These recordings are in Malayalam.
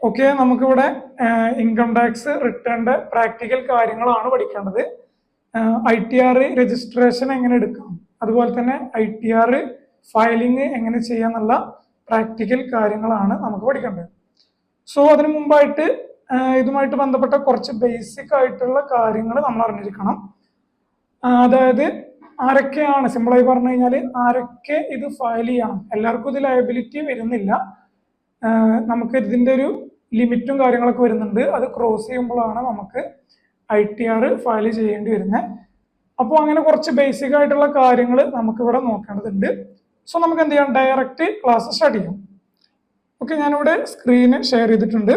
ഓക്കെ, നമുക്കിവിടെ ഇൻകം ടാക്സ് റിട്ടേണിന്റെ പ്രാക്ടിക്കൽ കാര്യങ്ങളാണ് പഠിക്കേണ്ടത്. ITR രജിസ്ട്രേഷൻ എങ്ങനെ എടുക്കാം, അതുപോലെ തന്നെ ITR ഫയലിംഗ് എങ്ങനെ ചെയ്യാന്നുള്ള പ്രാക്ടിക്കൽ കാര്യങ്ങളാണ് നമുക്ക് പഠിക്കേണ്ടത്. സോ അതിനു മുമ്പായിട്ട് ഇതുമായിട്ട് ബന്ധപ്പെട്ട കുറച്ച് ബേസിക് ആയിട്ടുള്ള കാര്യങ്ങൾ നമ്മൾ അറിഞ്ഞിരിക്കണം. അതായത് ആരൊക്കെയാണ്, സിമ്പിളായി പറഞ്ഞു കഴിഞ്ഞാൽ ആരൊക്കെ ഇത് ഫയൽ ചെയ്യണം. എല്ലാവർക്കും ഇത് ലയബിലിറ്റി വരുന്നില്ല. നമുക്ക് ഇതിന്റെ ഒരു ലിമിറ്റും കാര്യങ്ങളൊക്കെ വരുന്നുണ്ട്. അത് ക്രോസ് ചെയ്യുമ്പോഴാണ് നമുക്ക് ITR ഫയൽ ചെയ്യേണ്ടി വരുന്നത്. അപ്പോൾ അങ്ങനെ കുറച്ച് ബേസിക് ആയിട്ടുള്ള കാര്യങ്ങൾ നമുക്ക് ഇവിടെ നോക്കേണ്ടതുണ്ട്. സോ നമുക്ക് എന്ത് ചെയ്യാം, ഡയറക്റ്റ് ക്ലാസ് സ്റ്റാർട്ട് ചെയ്യാം. ഓക്കെ, ഞാനിവിടെ സ്ക്രീന് ഷെയർ ചെയ്തിട്ടുണ്ട്.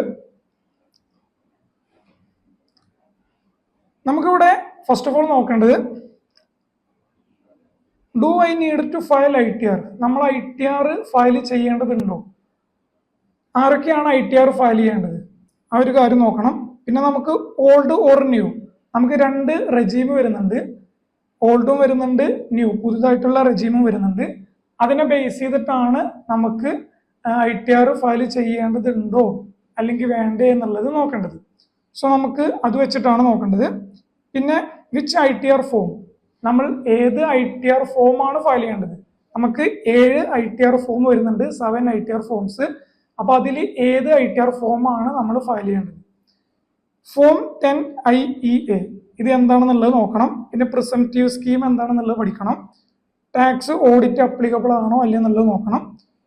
നമുക്കിവിടെ ഫസ്റ്റ് ഓഫ് ഓൾ നോക്കേണ്ടത്, do I need to file ITR? നമ്മൾ ITR ഫയൽ ചെയ്യേണ്ടതുണ്ടോ? ആരൊക്കെയാണ് ITR ഫയൽ ചെയ്യേണ്ടത്, ആ ഒരു കാര്യം നോക്കണം. പിന്നെ നമുക്ക് ഓൾഡ് ഓർ ന്യൂ, നമുക്ക് രണ്ട് റെജീം വരുന്നുണ്ട്. ഓൾഡും വരുന്നുണ്ട്, ന്യൂ പുതുതായിട്ടുള്ള റെജീമും വരുന്നുണ്ട്. അതിനെ ബേസ് ചെയ്തിട്ടാണ് നമുക്ക് ITR ഫയൽ ചെയ്യേണ്ടതുണ്ടോ അല്ലെങ്കിൽ വേണ്ടേ എന്നുള്ളത് നോക്കേണ്ടത്. സോ നമുക്ക് അത് വെച്ചിട്ടാണ് നോക്കേണ്ടത്. പിന്നെ വിച്ച് ITR ഫോം, നമ്മൾ ഏത് ITR ഫോമാണ് ഫയൽ ചെയ്യേണ്ടത്. നമുക്ക് 7 ITR ഫോം വരുന്നുണ്ട്, 7 ITR ഫോംസ്. അപ്പൊ അതിൽ ഏത് ITR ഫോമാണ് നമ്മൾ ഫയൽ ചെയ്യേണ്ടത്. ഫോം 10IEA ഇത് എന്താണെന്നുള്ളത് നോക്കണം. പിന്നെ പ്രിസംപ്റ്റീവ് സ്കീം എന്താണെന്നുള്ളത് പഠിക്കണം. ടാക്സ് ഓഡിറ്റ് അപ്ലിക്കബിൾ ആണോ അല്ലേ എന്നുള്ളത് നോക്കണം.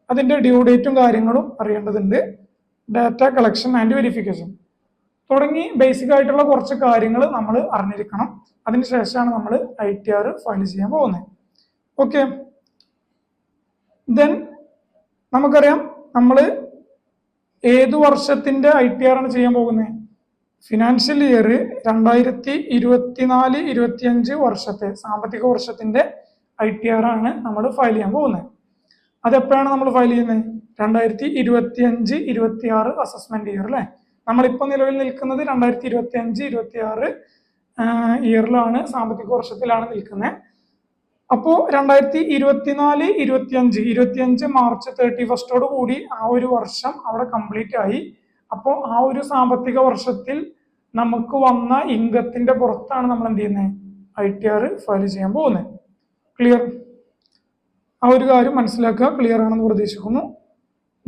അതിന്റെ ഡ്യൂ ഡേറ്റും കാര്യങ്ങളും അറിയേണ്ടതുണ്ട്. ഡാറ്റ കളക്ഷൻ ആൻഡ് വെരിഫിക്കേഷൻ തുടങ്ങി ബേസിക് ആയിട്ടുള്ള കുറച്ച് കാര്യങ്ങൾ നമ്മൾ അറിഞ്ഞിരിക്കണം. അതിനുശേഷമാണ് നമ്മൾ ITR ഫയൽ ചെയ്യാൻ പോകുന്നത്. ഓക്കെ, ദെൻ നമുക്കറിയാം നമ്മൾ ഏതു വർഷത്തിന്റെ ITR ആണ് ചെയ്യാൻ പോകുന്നത്. ഫിനാൻഷ്യൽ ഇയർ 2024-25 വർഷത്തെ സാമ്പത്തിക വർഷത്തിന്റെ ITR ആണ് നമ്മൾ ഫയൽ ചെയ്യാൻ പോകുന്നത്. അതെപ്പോഴാണ് നമ്മൾ ഫയൽ ചെയ്യുന്നത്? 2025-26 അസസ്മെന്റ് ഇയർ അല്ലെ. നമ്മളിപ്പോൾ നിലവിൽ നിൽക്കുന്നത് 2025-26 ഇയറിലാണ്, സാമ്പത്തിക വർഷത്തിലാണ് നിൽക്കുന്നത്. അപ്പോൾ 2024-25 മാർച്ച് 31 കൂടി ആ ഒരു വർഷം അവിടെ കംപ്ലീറ്റ് ആയി. അപ്പോൾ ആ ഒരു സാമ്പത്തിക വർഷത്തിൽ നമുക്ക് വന്ന ഇൻകത്തിന്റെ പുറത്താണ് നമ്മൾ എന്ത് ചെയ്യുന്നത്, ITR ഫയൽ ചെയ്യാൻ പോകുന്നത്. ക്ലിയർ? ആ ഒരു കാര്യം മനസ്സിലാക്കുക. ക്ലിയർ ആണെന്ന് പ്രതീക്ഷിക്കുന്നു.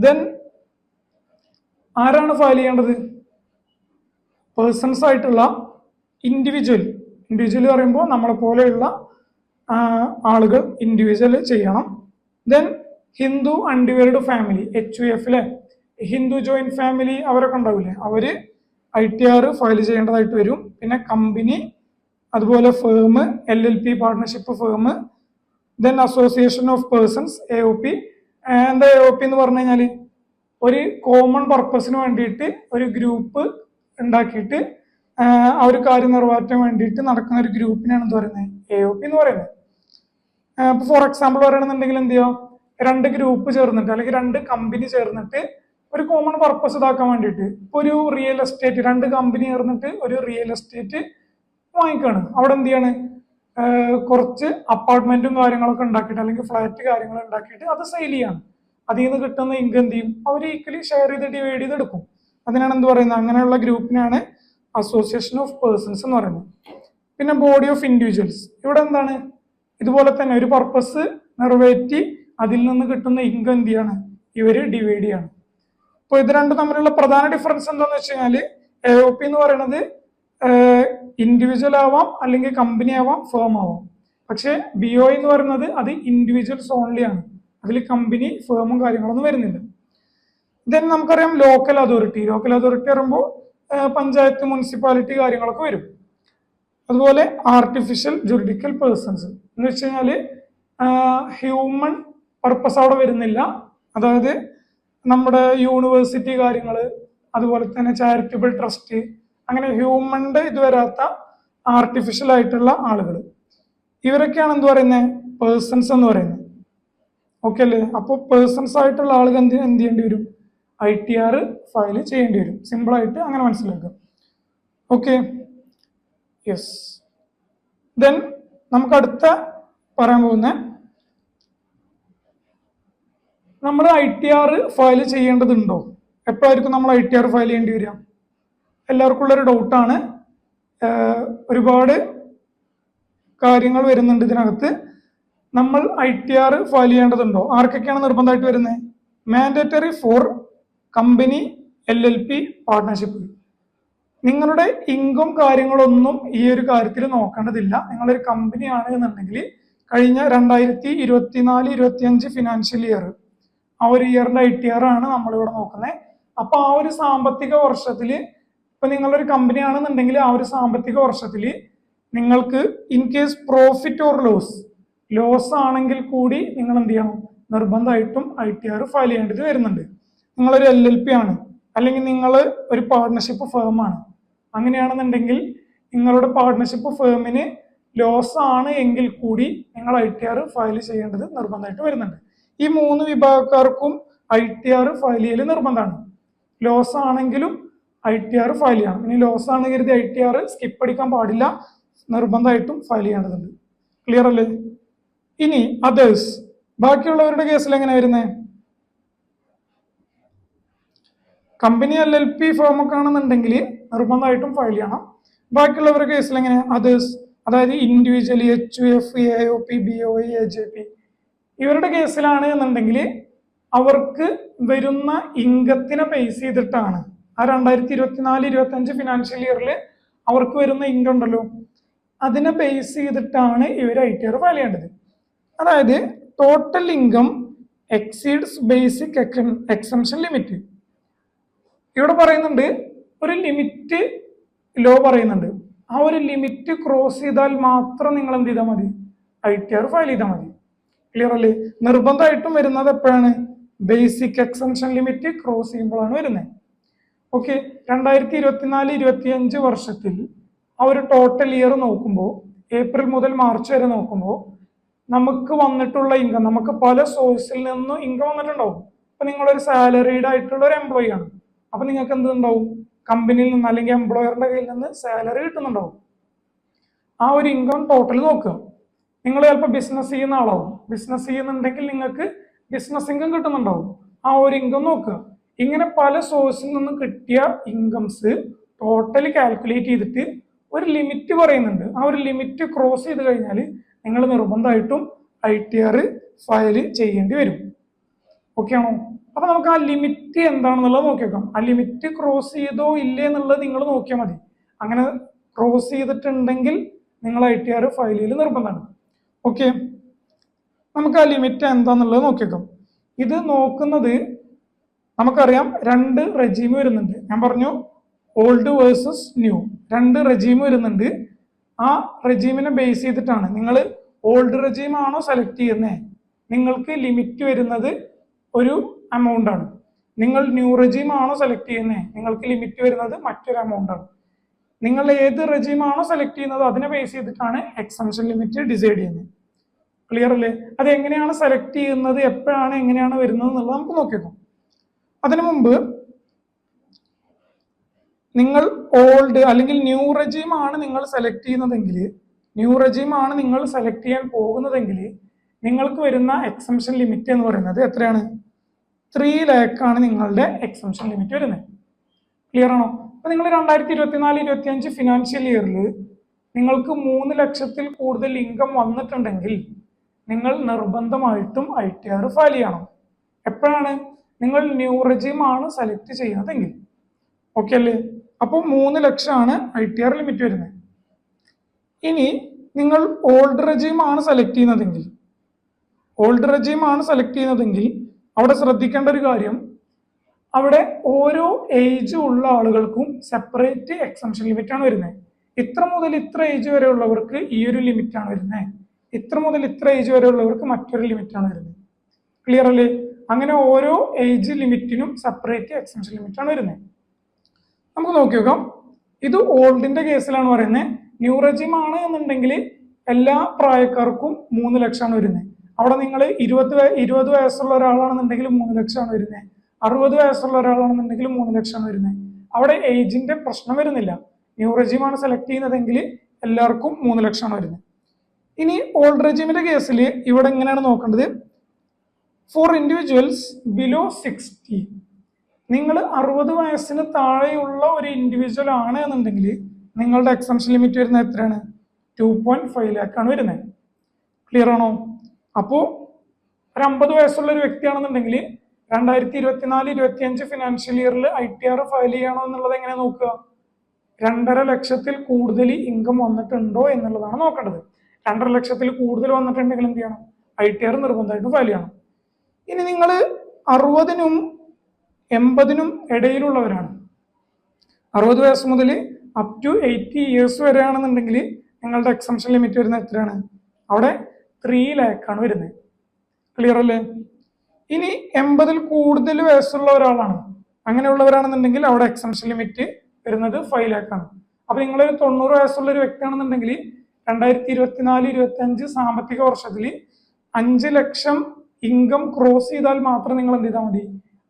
ദെൻ ആരാണ് ഫയൽ ചെയ്യേണ്ടത്? പേഴ്സൺസ് ആയിട്ടുള്ള ഇൻഡിവിജ്വൽ പറയുമ്പോൾ നമ്മളെ പോലെയുള്ള ആളുകൾ ഇൻഡിവിജ്വൽ ചെയ്യണം. Then Hindu undivided family, HUF Hindu joint family അവരൊക്കെ ഉണ്ടാവില്ലേ, അവര് ITR ഫയൽ ചെയ്യേണ്ടതായിട്ട് വരും. പിന്നെ കമ്പനി, അതുപോലെ firm, LLP partnership firm, then association of persons AOP. എന്താ AOP എന്ന് പറഞ്ഞു കഴിഞ്ഞാൽ ഒരു കോമൺ പർപ്പസിന് വേണ്ടിയിട്ട് ഒരു ഗ്രൂപ്പ് ഉണ്ടാക്കിയിട്ട് ആ ഒരു കാര്യം നിറവേറ്റാൻ വേണ്ടിയിട്ട് നടക്കുന്ന ഒരു ഗ്രൂപ്പിനാണ് എന്ത് പറയുന്നത്, AOP എന്ന് പറയുന്നത്. ഇപ്പൊ ഫോർ എക്സാമ്പിൾ പറയുകയാണെന്നുണ്ടെങ്കിൽ എന്ത് ചെയ്യാം, 2 ഗ്രൂപ്പ് ചേർന്നിട്ട് അല്ലെങ്കിൽ 2 കമ്പനി ചേർന്നിട്ട് ഒരു കോമൺ പർപ്പസ് ഇതാക്കാൻ വേണ്ടിയിട്ട്, ഇപ്പൊ ഒരു റിയൽ എസ്റ്റേറ്റ് 2 കമ്പനി ചേർന്നിട്ട് ഒരു റിയൽ എസ്റ്റേറ്റ് വാങ്ങിക്കാണ്. അവിടെ എന്ത് ചെയ്യാണ്, കുറച്ച് അപ്പാർട്ട്മെന്റും കാര്യങ്ങളൊക്കെ ഉണ്ടാക്കിയിട്ട് അല്ലെങ്കിൽ ഫ്ലാറ്റ് കാര്യങ്ങൾ ഉണ്ടാക്കിയിട്ട് അത് സെയിൽ ചെയ്യാണ്. അതിൽ നിന്ന് കിട്ടുന്ന ഇൻകം എന്ത് ചെയ്യും, അവർ ഈക്വലി ഷെയർ ചെയ്ത് ഡിവൈഡ് ചെയ്തെടുക്കും. അതിനാണ് എന്ത് പറയുന്നത്, അങ്ങനെയുള്ള ഗ്രൂപ്പിനാണ് അസോസിയേഷൻ ഓഫ് പേഴ്സൺസ് എന്ന് പറയുന്നത്. പിന്നെ ബോഡി ഓഫ് ഇൻഡിവിജ്വൽസ്, ഇവിടെ എന്താണ്, ഇതുപോലെ തന്നെ ഒരു പർപ്പസ് നിറവേറ്റി അതിൽ നിന്ന് കിട്ടുന്ന ഇൻകം എന്ത് ചെയ്യാണ്, ഇവര് ഡിവൈഡ് ചെയ്യാണ്. അപ്പോൾ ഇത് രണ്ടും തമ്മിലുള്ള പ്രധാന ഡിഫറൻസ് എന്താണെന്ന് വെച്ച് കഴിഞ്ഞാൽ AOP എന്ന് പറയുന്നത് ഇൻഡിവിജ്വൽ ആവാം, അല്ലെങ്കിൽ കമ്പനി ആവാം, ഫേം ആവാം. പക്ഷെ BOI എന്ന് പറയുന്നത് അത് ഇൻഡിവിജ്വൽസ് ഓൺലി ആണ്, അതിൽ കമ്പനി ഫേമും കാര്യങ്ങളൊന്നും വരുന്നില്ല. ദെൻ നമുക്കറിയാം ലോക്കൽ അതോറിറ്റി പറയുമ്പോൾ പഞ്ചായത്ത്, മുനിസിപ്പാലിറ്റി കാര്യങ്ങളൊക്കെ വരും. അതുപോലെ ആർട്ടിഫിഷ്യൽ ജുറിഡിക്കൽ പേഴ്സൺസ് എന്ന് വെച്ച് കഴിഞ്ഞാല് ഹ്യൂമൻ പർപ്പസ് അവിടെ വരുന്നില്ല. അതായത് നമ്മുടെ യൂണിവേഴ്സിറ്റി കാര്യങ്ങൾ, അതുപോലെ തന്നെ ചാരിറ്റബിൾ ട്രസ്റ്റ്, അങ്ങനെ ഹ്യൂമന്റെ ഇത് വരാത്ത ആർട്ടിഫിഷ്യൽ ആയിട്ടുള്ള ആളുകൾ, ഇവരൊക്കെയാണ് എന്ത് പറയുന്നത്, പേഴ്സൺസ് എന്ന് പറയുന്നത്. ഓക്കെ അല്ലേ? അപ്പോൾ പേഴ്സൺസ് ആയിട്ടുള്ള ആളുകൾ എന്ത് ചെയ്യേണ്ടി വരും, ITR ഫയൽ ചെയ്യേണ്ടി വരും. സിമ്പിൾ ആയിട്ട് അങ്ങനെ മനസ്സിലാക്കുക. Okay, yes. ദെൻ നമുക്ക് അടുത്ത പറയാൻ പോകുന്ന, നമ്മൾ ITR ഫയൽ ചെയ്യേണ്ടതുണ്ടോ എപ്പോഴായിരിക്കും നമ്മൾ ITR ഫയൽ ചെയ്യേണ്ടി വരിക? എല്ലാവർക്കും ഉള്ളൊരു ഡൗട്ടാണ്. ഒരുപാട് കാര്യങ്ങൾ വരുന്നുണ്ട് ഇതിനകത്ത്. നമ്മൾ ITR ഫയൽ ചെയ്യേണ്ടതുണ്ടോ? ആർക്കൊക്കെയാണ് നിർബന്ധമായിട്ട് വരുന്നത്? Mandatory four company, LLP, partnership. നിങ്ങളുടെ ഇൻകം കാര്യങ്ങളൊന്നും ഈ ഒരു കാര്യത്തിൽ നോക്കേണ്ടതില്ല. നിങ്ങളൊരു കമ്പനിയാണ് എന്നുണ്ടെങ്കിൽ കഴിഞ്ഞ 2024-25 ഫിനാൻഷ്യൽ ഇയർ, ആ ഒരു ഇയറിന്റെ ITR ആണ് നമ്മളിവിടെ നോക്കുന്നത്. അപ്പൊ ആ ഒരു സാമ്പത്തിക വർഷത്തിൽ, ഇപ്പൊ നിങ്ങളൊരു കമ്പനി ആണെന്നുണ്ടെങ്കിൽ ആ ഒരു സാമ്പത്തിക വർഷത്തിൽ നിങ്ങൾക്ക് in case profit or loss ആണെങ്കിൽ കൂടി നിങ്ങൾ എന്ത് ചെയ്യണം? നിർബന്ധമായിട്ടും ITR ഫയൽ ചെയ്യേണ്ടത് വരുന്നുണ്ട്. നിങ്ങളൊരു LLP ആണ്, അല്ലെങ്കിൽ നിങ്ങൾ ഒരു പാർട്ട്ണർഷിപ്പ് ഫേം ആണ്. അങ്ങനെയാണെന്നുണ്ടെങ്കിൽ നിങ്ങളുടെ പാർട്ട്ണർഷിപ്പ് ഫേമിന് ലോസ് ആണ് എങ്കിൽ കൂടി നിങ്ങൾ ITR ഫയൽ ചെയ്യേണ്ടത് നിർബന്ധമായിട്ട് വരുന്നുണ്ട്. ഈ 3 വിഭാഗക്കാർക്കും ITR ഫയൽ ചെയ്യൽ നിർബന്ധമാണ്. ലോസ് ആണെങ്കിലും ITR ഫയൽ ചെയ്യണം. ഇനി ലോസ് ആണ് കരുതി ITR സ്കിപ്പ് അടിക്കാൻ പാടില്ല, നിർബന്ധമായിട്ടും ഫയൽ ചെയ്യേണ്ടതുണ്ട്. ക്ലിയർ അല്ലേ? ഇനി അതേഴ്സ്, ബാക്കിയുള്ളവരുടെ കേസിൽ എങ്ങനെ വരുന്നത്? കമ്പനി, LLP, ഫേം ഒക്കെ ആണെന്നുണ്ടെങ്കിൽ നിർബന്ധമായിട്ടും ഫയൽ ചെയ്യണം. ബാക്കിയുള്ളവരുടെ കേസിൽ എങ്ങനെ? അതേഴ്സ്, അതായത് individually, HUF, AOP, BOI, AJP, ഇവരുടെ കേസിലാണ് എന്നുണ്ടെങ്കിൽ അവർക്ക് വരുന്ന ഇൻകത്തിനെ ബേസ് ചെയ്തിട്ടാണ്, ആ 2024-25 ഫിനാൻഷ്യൽ ഇയറിൽ അവർക്ക് വരുന്ന ഇൻകം ഉണ്ടല്ലോ, അതിനെ ബേസ് ചെയ്തിട്ടാണ് ഇവർ ITR ഫയൽ ചെയ്യേണ്ടത്. അതായത് total income exceeds basic exemption limit. ഇവിടെ പറയുന്നുണ്ട് ഒരു ലിമിറ്റ് ലോ പറയുന്നുണ്ട്. ആ ഒരു ലിമിറ്റ് ക്രോസ് ചെയ്താൽ മാത്രം നിങ്ങൾ എന്ത് ചെയ്താൽ മതി? ITR ഫയൽ ചെയ്താൽ മതി. ക്ലിയർ അല്ലേ? നിർബന്ധമായിട്ടും വരുന്നത് എപ്പോഴാണ്? ബേസിക് എക്സംഷൻ ലിമിറ്റ് ക്രോസ് ചെയ്യുമ്പോഴാണ് വരുന്നത്. ഓക്കെ, 2024-25 വർഷത്തിൽ ആ ഒരു ടോട്ടൽ ഇയർ നോക്കുമ്പോൾ, ഏപ്രിൽ മുതൽ മാർച്ച് വരെ നോക്കുമ്പോൾ നമുക്ക് വന്നിട്ടുള്ള ഇൻകം, നമുക്ക് പല സോഴ്സിൽ നിന്നും ഇൻകം വന്നിട്ടുണ്ടാവും. അപ്പൊ നിങ്ങളൊരു സാലറീഡ് ആയിട്ടുള്ള ഒരു എംപ്ലോയി ആണ്. അപ്പൊ നിങ്ങൾക്ക് എന്തുണ്ടാവും? കമ്പനിയിൽ നിന്ന് അല്ലെങ്കിൽ എംപ്ലോയറിന്റെ കയ്യിൽ നിന്ന് സാലറി കിട്ടുന്നുണ്ടാവും. ആ ഒരു ഇൻകം ടോട്ടൽ നോക്കുക. നിങ്ങൾ ചിലപ്പോൾ ബിസിനസ് ചെയ്യുന്ന ആളാവും. ബിസിനസ് ചെയ്യുന്നുണ്ടെങ്കിൽ നിങ്ങൾക്ക് ബിസിനസ് ഇൻകം കിട്ടുന്നുണ്ടാവും. ആ ഒരു ഇൻകം നോക്കുക. ഇങ്ങനെ പല സോഴ്സിൽ നിന്ന് കിട്ടിയ ഇൻകംസ് ടോട്ടൽ കാൽക്കുലേറ്റ് ചെയ്തിട്ട് ഒരു ലിമിറ്റ് പറയുന്നുണ്ട്. ആ ഒരു ലിമിറ്റ് ക്രോസ് ചെയ്ത് കഴിഞ്ഞാൽ നിങ്ങൾ നിർബന്ധമായിട്ടും ITR ഫയൽ ചെയ്യേണ്ടി വരും. ഓക്കെ ആണോ? അപ്പൊ നമുക്ക് ആ ലിമിറ്റ് എന്താണെന്നുള്ളത് നോക്കിയേക്കാം. ആ ലിമിറ്റ് ക്രോസ് ചെയ്തോ ഇല്ലേ എന്നുള്ളത് നിങ്ങൾ നോക്കിയാൽ മതി. അങ്ങനെ ക്രോസ് ചെയ്തിട്ടുണ്ടെങ്കിൽ നിങ്ങൾ ITR ഫയൽ ചെയ്യൽ നിർബന്ധമാണ്. ഓക്കെ, നമുക്ക് ആ ലിമിറ്റ് എന്താന്നുള്ളത് നോക്കിയേക്കാം. ഇത് നോക്കുന്നത് നമുക്കറിയാം 2 റെജീം വരുന്നുണ്ട്. ഞാൻ പറഞ്ഞു ഓൾഡ് വേഴ്സസ് ന്യൂ, 2 റെജീം വരുന്നുണ്ട്. ആ റെജീമിനെ ബേസ് ചെയ്തിട്ടാണ് നിങ്ങൾ ഓൾഡ് റെജീം ആണോ സെലക്ട് ചെയ്യുന്നത്, നിങ്ങൾക്ക് ലിമിറ്റ് വരുന്നത് ഒരു എമൗണ്ട് ആണ്. നിങ്ങൾ ന്യൂ റെജീം ആണോ സെലക്ട് ചെയ്യുന്നത്, നിങ്ങൾക്ക് ലിമിറ്റ് വരുന്നത് മറ്റൊരു എമൗണ്ട് ആണ്. നിങ്ങൾ ഏത് റെജീം ആണോ സെലക്ട് ചെയ്യുന്നത് അതിനെ ബേസ് ചെയ്തിട്ടാണ് എക്സംഷൻ ലിമിറ്റ് ഡിസൈഡ് ചെയ്യുന്നത്. ക്ലിയർ അല്ലേ? അത് എങ്ങനെയാണ് സെലക്ട് ചെയ്യുന്നത്, എപ്പോഴാണ്, എങ്ങനെയാണ് വരുന്നത് എന്നുള്ളത് നമുക്ക് നോക്കിയേക്കാം. അതിനു മുമ്പ് നിങ്ങൾ ഓൾഡ് അല്ലെങ്കിൽ ന്യൂ റെജീം ആണ് നിങ്ങൾ സെലക്ട് ചെയ്യുന്നതെങ്കിൽ, ന്യൂ റെജീം ആണ് നിങ്ങൾ സെലക്ട് ചെയ്യാൻ പോകുന്നതെങ്കിൽ നിങ്ങൾക്ക് വരുന്ന എക്സംഷൻ ലിമിറ്റ് എന്ന് പറയുന്നത് എത്രയാണ്? 3 lakh ആണ് നിങ്ങളുടെ എക്സംഷൻ ലിമിറ്റ് വരുന്നത്. ക്ലിയർ ആണോ? അപ്പൊ നിങ്ങൾ 2024-25 ഫിനാൻഷ്യൽ ഇയറിൽ നിങ്ങൾക്ക് 3 ലക്ഷത്തിൽ കൂടുതൽ ഇൻകം വന്നിട്ടുണ്ടെങ്കിൽ നിങ്ങൾ നിർബന്ധമായിട്ടും ITR ഫയൽ ചെയ്യണം. എപ്പോഴാണ്? നിങ്ങൾ ന്യൂ റെജീം ആണ് സെലക്ട് ചെയ്യുന്നതെങ്കിൽ. ഓക്കെ അല്ലേ? അപ്പോൾ 3 ലക്ഷമാണ് ITR ലിമിറ്റ് വരുന്നത്. ഇനി നിങ്ങൾ ഓൾഡ് റെജീം ആണ് സെലക്ട് ചെയ്യുന്നതെങ്കിൽ, അവിടെ ശ്രദ്ധിക്കേണ്ട ഒരു കാര്യം, അവിടെ ഓരോ ഏജ് ഉള്ള ആളുകൾക്കും സെപ്പറേറ്റ് എക്സംഷൻ ലിമിറ്റ് ആണ് വരുന്നത്. ഇത്ര മുതൽ ഇത്ര ഏജ് വരെ ഉള്ളവർക്ക് ഈ ഒരു ലിമിറ്റ് ആണ് വരുന്നത്, ഇത്ര മുതൽ ഇത്ര ഏജ് വരെ ഉള്ളവർക്ക് മറ്റൊരു ലിമിറ്റ് ആണ് വരുന്നത്. ക്ലിയർ അല്ലേ? അങ്ങനെ ഓരോ ഏജ് ലിമിറ്റിനും സെപ്പറേറ്റ് എക്സംഷൻ ലിമിറ്റ് ആണ് വരുന്നത്. നമുക്ക് നോക്കി നോക്കാം. ഇത് ഓൾഡിന്റെ കേസിലാണ് പറയുന്നത്. ന്യൂ റെജീം ആണ് എന്നുണ്ടെങ്കിൽ എല്ലാ പ്രായക്കാർക്കും 3 ലക്ഷമാണ് വരുന്നത്. അവിടെ നിങ്ങൾ 20 വയസ്സുള്ള ഒരാളാണെന്നുണ്ടെങ്കിൽ 3 ലക്ഷമാണ് വരുന്നത്. 60 വയസ്സുള്ള ഒരാളാണെന്നുണ്ടെങ്കിൽ 3 ലക്ഷമാണ് വരുന്നത്. അവിടെ ഏജിന്റെ പ്രശ്നം വരുന്നില്ല. ന്യൂ റെജീം ആണ് സെലക്ട് ചെയ്യുന്നതെങ്കിൽ എല്ലാവർക്കും 3 ലക്ഷമാണ് വരുന്നത്. ഇനി ഓൾഡ് റെജീമിന്റെ കേസിൽ ഇവിടെ എങ്ങനെയാണ് നോക്കേണ്ടത്? ഫോർ ഇൻഡിവിജ്വൽസ് ബിലോ 60, നിങ്ങൾ 60 വയസ്സിന് താഴെയുള്ള ഒരു ഇൻഡിവിജ്വൽ ആണ് എന്നുണ്ടെങ്കിൽ നിങ്ങളുടെ എക്സംഷൻ ലിമിറ്റ് വരുന്നത് എത്രയാണ്? 2.5 ലാക്ക് ആണ് വരുന്നത്. ക്ലിയർ ആണോ? അപ്പോൾ ഒരു 50 വയസ്സുള്ള ഒരു വ്യക്തിയാണെന്നുണ്ടെങ്കിൽ 2024-25 ഫിനാൻഷ്യൽ ഇയറിൽ ITR ഫയൽ ചെയ്യണോ എന്നുള്ളത് എങ്ങനെ നോക്കുക? 2.5 ലക്ഷത്തിൽ കൂടുതൽ ഇൻകം വന്നിട്ടുണ്ടോ എന്നുള്ളതാണ് നോക്കേണ്ടത്. 2.5 ലക്ഷത്തിൽ കൂടുതൽ വന്നിട്ടുണ്ടെങ്കിൽ എന്ത് ചെയ്യണം? ITR നിർബന്ധമായിട്ടും ഫയൽ ചെയ്യണം. ഇനി നിങ്ങൾ 60-നും 80-നും ഇടയിലുള്ളവരാണ്, 60 വയസ്സ് മുതൽ അപ് ടു 80 ഇയേഴ്സ് വരെയാണെന്നുണ്ടെങ്കിൽ നിങ്ങളുടെ എക്സംഷൻ ലിമിറ്റ് വരുന്നത് എത്രയാണ്? അവിടെ 3 ലാക്ക് ആണ് വരുന്നത്. ക്ലിയർ അല്ലേ? ഇനി 80-ൽ കൂടുതൽ വയസ്സുള്ള ഒരാളാണ്, അങ്ങനെയുള്ളവരാണെന്നുണ്ടെങ്കിൽ അവിടെ എക്സംഷൻ ലിമിറ്റ് വരുന്നത് 5 ലാക്ക് ആണ്. അപ്പൊ നിങ്ങളൊരു 90 വയസ്സുള്ള ഒരു വ്യക്തിയാണെന്നുണ്ടെങ്കിൽ 2024-25 സാമ്പത്തിക വർഷത്തിൽ 5 ലക്ഷം ഇൻകം ക്രോസ് ചെയ്താൽ മാത്രം നിങ്ങൾ എന്ത് ചെയ്താൽ മതി?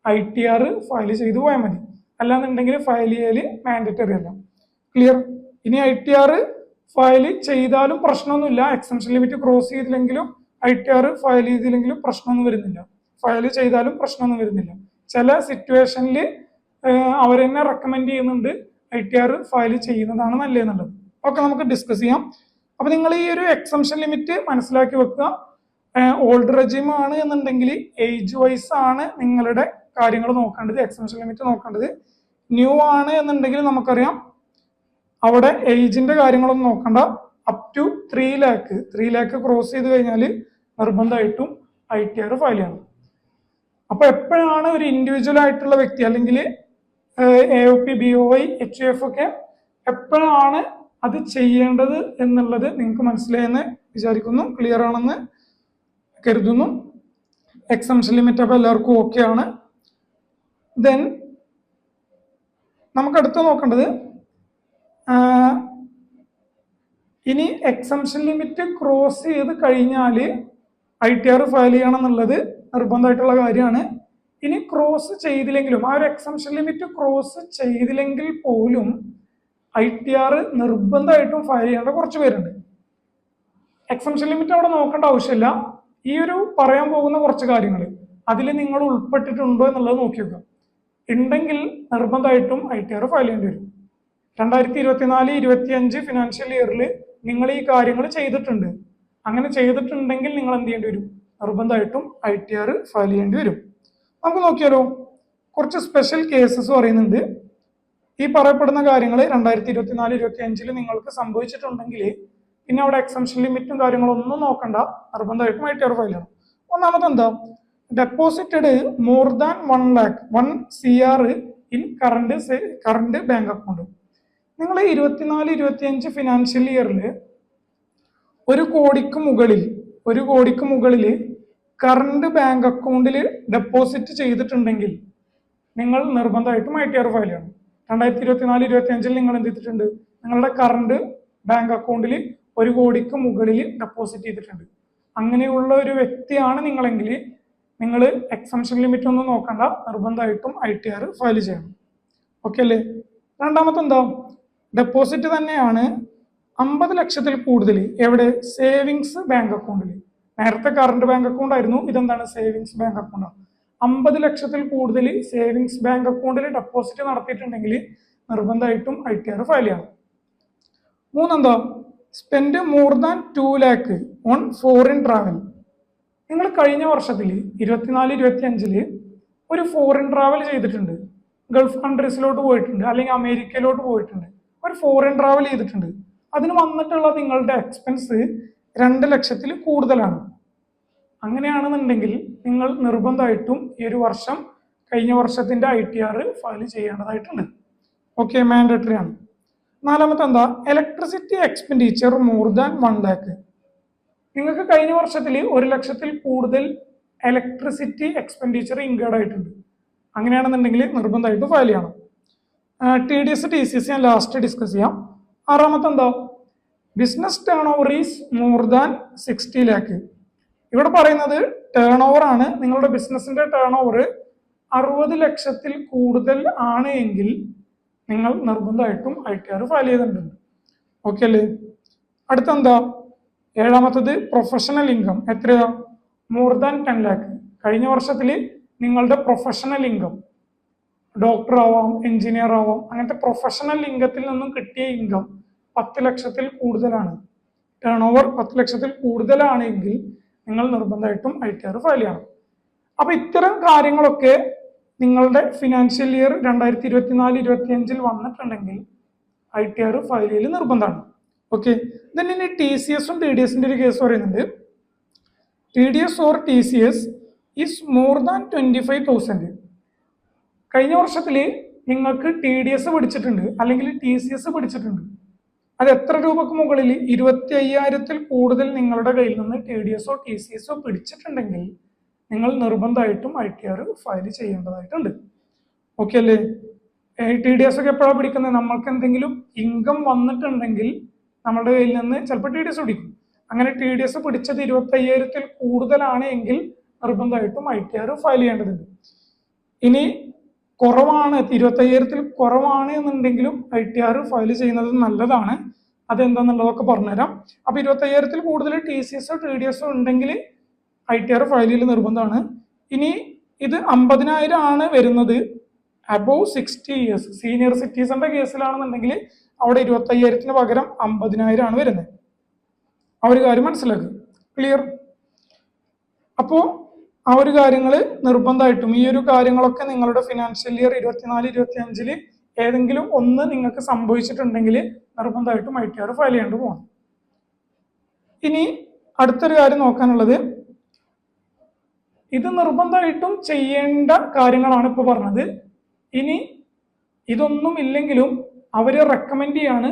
ITR ഫയൽ ചെയ്തു പോയാൽ മതി. അല്ലാന്നുണ്ടെങ്കിൽ ഫയൽ ചെയ്യൽ മാൻഡറ്ററി അല്ല. ക്ലിയർ? ഇനി ITR ഫയൽ ചെയ്താലും പ്രശ്നമൊന്നുമില്ല, എക്സംഷൻ ലിമിറ്റ് ക്രോസ് ചെയ്തില്ലെങ്കിലും ITR ഫയൽ ചെയ്തില്ലെങ്കിലും പ്രശ്നമൊന്നും വരുന്നില്ല, ഫയൽ ചെയ്താലും പ്രശ്നമൊന്നും വരുന്നില്ല. ചില സിറ്റുവേഷനിൽ അവർ തന്നെ റെക്കമെൻഡ് ചെയ്യുന്നുണ്ട് ITR ഫയൽ ചെയ്യുന്നതാണ് നല്ലതെന്നുള്ളത്. ഓക്കെ, നമുക്ക് ഡിസ്കസ് ചെയ്യാം. അപ്പൊ നിങ്ങൾ ഈ ഒരു എക്സംഷൻ ലിമിറ്റ് മനസ്സിലാക്കി വെക്കുക. ഓൾഡ് റെജിം ആണ് എന്നുണ്ടെങ്കിൽ ഏജ് വൈസ് ആണ് നിങ്ങളുടെ കാര്യങ്ങൾ നോക്കേണ്ടത്, എക്സംഷൻ ലിമിറ്റ് നോക്കേണ്ടത്. ന്യൂ ആണ് എന്നുണ്ടെങ്കിൽ നമുക്കറിയാം അവിടെ ഏജിന്റെ കാര്യങ്ങളൊന്നും നോക്കണ്ട. അപ് ടു 3 ലാക്ക് ക്രോസ് ചെയ്ത് കഴിഞ്ഞാൽ നിർബന്ധമായിട്ടും ITR ഫയൽ ചെയ്യണം. അപ്പൊ എപ്പോഴാണ് ഒരു ഇൻഡിവിജ്വൽ ആയിട്ടുള്ള വ്യക്തി അല്ലെങ്കിൽ AOP, BOI, HUF ഒക്കെ എപ്പോഴാണ് അത് ചെയ്യേണ്ടത് എന്നുള്ളത് നിങ്ങൾക്ക് മനസ്സിലായെന്ന് വിചാരിക്കുന്നു. ക്ലിയർ ആണെന്ന് കരുതുന്നു. എക്സംഷൻ ലിമിറ്റ് അപ്പൊ എല്ലാവർക്കും ഓക്കെ ആണ്. ദെൻ നമുക്ക് അടുത്ത് നോക്കേണ്ടത്, ഇനി എക്സംഷൻ ലിമിറ്റ് ക്രോസ് ചെയ്ത് കഴിഞ്ഞാൽ ITR ഫയൽ ചെയ്യണം എന്നുള്ളത് നിർബന്ധമായിട്ടുള്ള കാര്യമാണ്. ഇനി ക്രോസ് ചെയ്തില്ലെങ്കിലും, ആ ഒരു എക്സംഷൻ ലിമിറ്റ് ക്രോസ് ചെയ്തില്ലെങ്കിൽ പോലും ITR നിർബന്ധമായിട്ടും ഫയൽ ചെയ്യേണ്ട കുറച്ച് പേരുണ്ട്. എക്സംഷൻ ലിമിറ്റ് അവിടെ നോക്കേണ്ട ആവശ്യമില്ല. ഈ ഒരു പറയാൻ പോകുന്ന കുറച്ച് കാര്യങ്ങൾ അതിൽ നിങ്ങൾ ഉൾപ്പെട്ടിട്ടുണ്ടോ എന്നുള്ളത് നോക്കി വെക്കുക. ഉണ്ടെങ്കിൽ നിർബന്ധമായിട്ടും ITR ഫയൽ ചെയ്യേണ്ടി വരും. 2024-25 ഫിനാൻഷ്യൽ ഇയറിൽ നിങ്ങൾ ഈ കാര്യങ്ങൾ ചെയ്തിട്ടുണ്ട്. അങ്ങനെ ചെയ്തിട്ടുണ്ടെങ്കിൽ നിങ്ങൾ എന്ത് ചെയ്യേണ്ടി വരും? നിർബന്ധമായിട്ടും ITR ഫയൽ ചെയ്യേണ്ടി വരും. നമുക്ക് നോക്കിയാലോ, കുറച്ച് സ്പെഷ്യൽ കേസസ് പറയുന്നുണ്ട്. ഈ പറയപ്പെടുന്ന കാര്യങ്ങൾ 2024-25 നിങ്ങൾക്ക് സംഭവിച്ചിട്ടുണ്ടെങ്കിൽ പിന്നെ അവിടെ എക്സംഷൻ ലിമിറ്റും കാര്യങ്ങളൊന്നും നോക്കണ്ട, നിർബന്ധമായിട്ടും ITR ഫയൽ ചെയ്യണം. ഒന്നാമത് എന്താ? Deposited more than 1 CR in current bank account. നിങ്ങൾ 24-25 ഫിനാൻഷ്യൽ ഇയറിൽ 1 കോടിക്ക് മുകളിൽ കറണ്ട് ബാങ്ക് അക്കൗണ്ടിൽ ഡെപ്പോസിറ്റ് ചെയ്തിട്ടുണ്ടെങ്കിൽ നിങ്ങൾ നിർബന്ധമായിട്ടും ITR ഫയൽ ചെയ്യണം. 2024-25 നിങ്ങൾ എന്ത് ചെയ്തിട്ടുണ്ട്? നിങ്ങളുടെ കറണ്ട് ബാങ്ക് അക്കൗണ്ടിൽ 1 കോടിക്ക് മുകളിൽ ഡെപ്പോസിറ്റ് ചെയ്തിട്ടുണ്ട്. അങ്ങനെയുള്ള ഒരു വ്യക്തിയാണ് നിങ്ങളെങ്കിൽ നിങ്ങൾ എക്സംഷൻ ലിമിറ്റ് ഒന്നും നോക്കണ്ട, നിർബന്ധമായിട്ടും ITR ഫയൽ ചെയ്യണം. ഓക്കെ അല്ലേ? രണ്ടാമത്തെ എന്താ? ഡെപ്പോസിറ്റ് തന്നെയാണ് 50 ലക്ഷത്തിൽ കൂടുതൽ എവിടെ? സേവിങ്സ് ബാങ്ക് അക്കൗണ്ടിൽ. നേരത്തെ കറണ്ട് ബാങ്ക് അക്കൗണ്ട് ആയിരുന്നു, ഇതെന്താണ്? Savings bank account. 50 ലക്ഷത്തിൽ കൂടുതൽ സേവിങ്സ് ബാങ്ക് അക്കൗണ്ടിൽ ഡെപ്പോസിറ്റ് നടത്തിയിട്ടുണ്ടെങ്കിൽ നിർബന്ധമായിട്ടും ITR ഫയൽ ചെയ്യണം. മൂന്നെന്താ? Spend more than 2 lakh on foreign travel. നിങ്ങൾ കഴിഞ്ഞ വർഷത്തിൽ 24-25 ഒരു ഫോറിൻ ട്രാവൽ ചെയ്തിട്ടുണ്ട്, ഗൾഫ് കൺട്രീസിലോട്ട് പോയിട്ടുണ്ട്, അല്ലെങ്കിൽ അമേരിക്കയിലോട്ട് പോയിട്ടുണ്ട്, ഒരു ഫോറിൻ ട്രാവൽ ചെയ്തിട്ടുണ്ട്. അതിന് വന്നിട്ടുള്ള നിങ്ങളുടെ എക്സ്പെൻസ് 2 ലക്ഷത്തിൽ കൂടുതലാണ്. അങ്ങനെയാണെന്നുണ്ടെങ്കിൽ നിങ്ങൾ നിർബന്ധമായിട്ടും ഈ ഒരു വർഷം കഴിഞ്ഞ വർഷത്തിന്റെ ITR ഫയൽ ചെയ്യേണ്ടതായിട്ടുണ്ട്. ഓക്കെ, മാൻഡേറ്ററി ആണ്. നാലാമത്തെ എന്താ? Electricity expenditure more than 1 lakh. നിങ്ങൾക്ക് കഴിഞ്ഞ വർഷത്തിൽ 1 ലക്ഷത്തിൽ കൂടുതൽ ഇലക്ട്രിസിറ്റി എക്സ്പെൻഡിച്ചർ ഇൻകേർഡ് ആയിട്ടുണ്ട്. അങ്ങനെയാണെന്നുണ്ടെങ്കിൽ നിർബന്ധമായിട്ടും ഫയൽ ചെയ്യണം. TDS TCS ഞാൻ ലാസ്റ്റ് ഡിസ്കസ് ചെയ്യാം. ആറാമത്തെ എന്താ? Business turnover is more than 60 lakh. ഇവിടെ പറയുന്നത് ടേൺ ഓവർ ആണ്. നിങ്ങളുടെ ബിസിനസിന്റെ ടേൺ ഓവർ 60 ലക്ഷത്തിൽ കൂടുതൽ ആണ് എങ്കിൽ നിങ്ങൾ നിർബന്ധമായിട്ടും ITR ഫയൽ ചെയ്തിട്ടുണ്ട്. ഓക്കെ അല്ലേ? അടുത്തെന്താ? ഏഴാമത്തത് പ്രൊഫഷണൽ ഇൻകം. എത്രയാ? More than 10 lakh. കഴിഞ്ഞ വർഷത്തിൽ നിങ്ങളുടെ പ്രൊഫഷണൽ ഇൻകം ഡോക്ടർ ആവാം, എഞ്ചിനീയർ ആവാം, അങ്ങനത്തെ പ്രൊഫഷണൽ ഇൻകത്തിൽ നിന്നും കിട്ടിയ ഇൻകം 10 ലക്ഷത്തിൽ കൂടുതലാണ്, ടേൺ ഓവർ 10 ലക്ഷത്തിൽ കൂടുതലാണെങ്കിൽ നിങ്ങൾ നിർബന്ധമായിട്ടും ITR ഫയൽ ചെയ്യണം. അപ്പൊ ഇത്തരം കാര്യങ്ങളൊക്കെ നിങ്ങളുടെ ഫിനാൻഷ്യൽ ഇയർ 2024-25 വന്നിട്ടുണ്ടെങ്കിൽ ITR ഫയൽ ചെയ്യൽ നിർബന്ധമാണ്. ഓക്കെ, ദെൻ ഇനി TCSും TDSന്റെ ഒരു കേസ് പറയുന്നുണ്ട്. TDS or TCS is more than 25,000. കഴിഞ്ഞ വർഷത്തിൽ നിങ്ങൾക്ക് TDS പിടിച്ചിട്ടുണ്ട് അല്ലെങ്കിൽ TCS പിടിച്ചിട്ടുണ്ട്, അത് എത്ര രൂപക്ക് മുകളിൽ 25,000 കൂടുതൽ നിങ്ങളുടെ കയ്യിൽ നിന്ന് TDSോ TCSോ പിടിച്ചിട്ടുണ്ടെങ്കിൽ നിങ്ങൾ നിർബന്ധമായിട്ടും ITR ഫയൽ ചെയ്യേണ്ടതായിട്ടുണ്ട്. ഓക്കെ അല്ലേ? TDS ഒക്കെ എപ്പോഴാണ് പിടിക്കുന്നത്? നമ്മൾക്ക് എന്തെങ്കിലും ഇൻകം വന്നിട്ടുണ്ടെങ്കിൽ നമ്മുടെ കയ്യിൽ നിന്ന് ചിലപ്പോൾ TDS പിടിക്കും. അങ്ങനെ TDS പിടിച്ചത് 25,000 കൂടുതലാണ് എങ്കിൽ നിർബന്ധമായിട്ടും ITR ഫയൽ ചെയ്യേണ്ടതുണ്ട്. ഇനി കുറവാണ്, 25,000 കുറവാണ് എന്നുണ്ടെങ്കിലും ITR ഫയൽ ചെയ്യുന്നത് നല്ലതാണ്. അതെന്താന്നുള്ളതൊക്കെ പറഞ്ഞുതരാം. അപ്പൊ 25,000 കൂടുതൽ TCSോ TDSോ ഉണ്ടെങ്കിൽ ITR ഫയൽ ചെയ്യൽ നിർബന്ധമാണ്. ഇനി ഇത് 50,000 ആണ് വരുന്നത് അബോവ് 60 ഇയേഴ്സ്, സീനിയർ സിറ്റിസന്റെ കേസിലാണെന്നുണ്ടെങ്കിൽ അവിടെ 25,000 പകരം 50,000 ആണ് വരുന്നത്. ആ ഒരു കാര്യം മനസ്സിലാക്കുക. ക്ലിയർ? അപ്പോ ആ ഒരു കാര്യങ്ങൾ നിർബന്ധമായിട്ടും ഈ ഒരു കാര്യങ്ങളൊക്കെ നിങ്ങളുടെ ഫിനാൻഷ്യൽ ഇയർ 24-25 ഏതെങ്കിലും ഒന്ന് നിങ്ങൾക്ക് സംഭവിച്ചിട്ടുണ്ടെങ്കിൽ നിർബന്ധമായിട്ടും ITR ഫയൽ ചെയ്യേണ്ടി പോകണം. ഇനി അടുത്തൊരു കാര്യം നോക്കാനുള്ളത്, ഇത് നിർബന്ധമായിട്ടും ചെയ്യേണ്ട കാര്യങ്ങളാണ് ഇപ്പൊ പറഞ്ഞത്. ഇനി ഇതൊന്നും ഇല്ലെങ്കിലും അവര് റെക്കമെൻഡ് ചെയ്യാണ്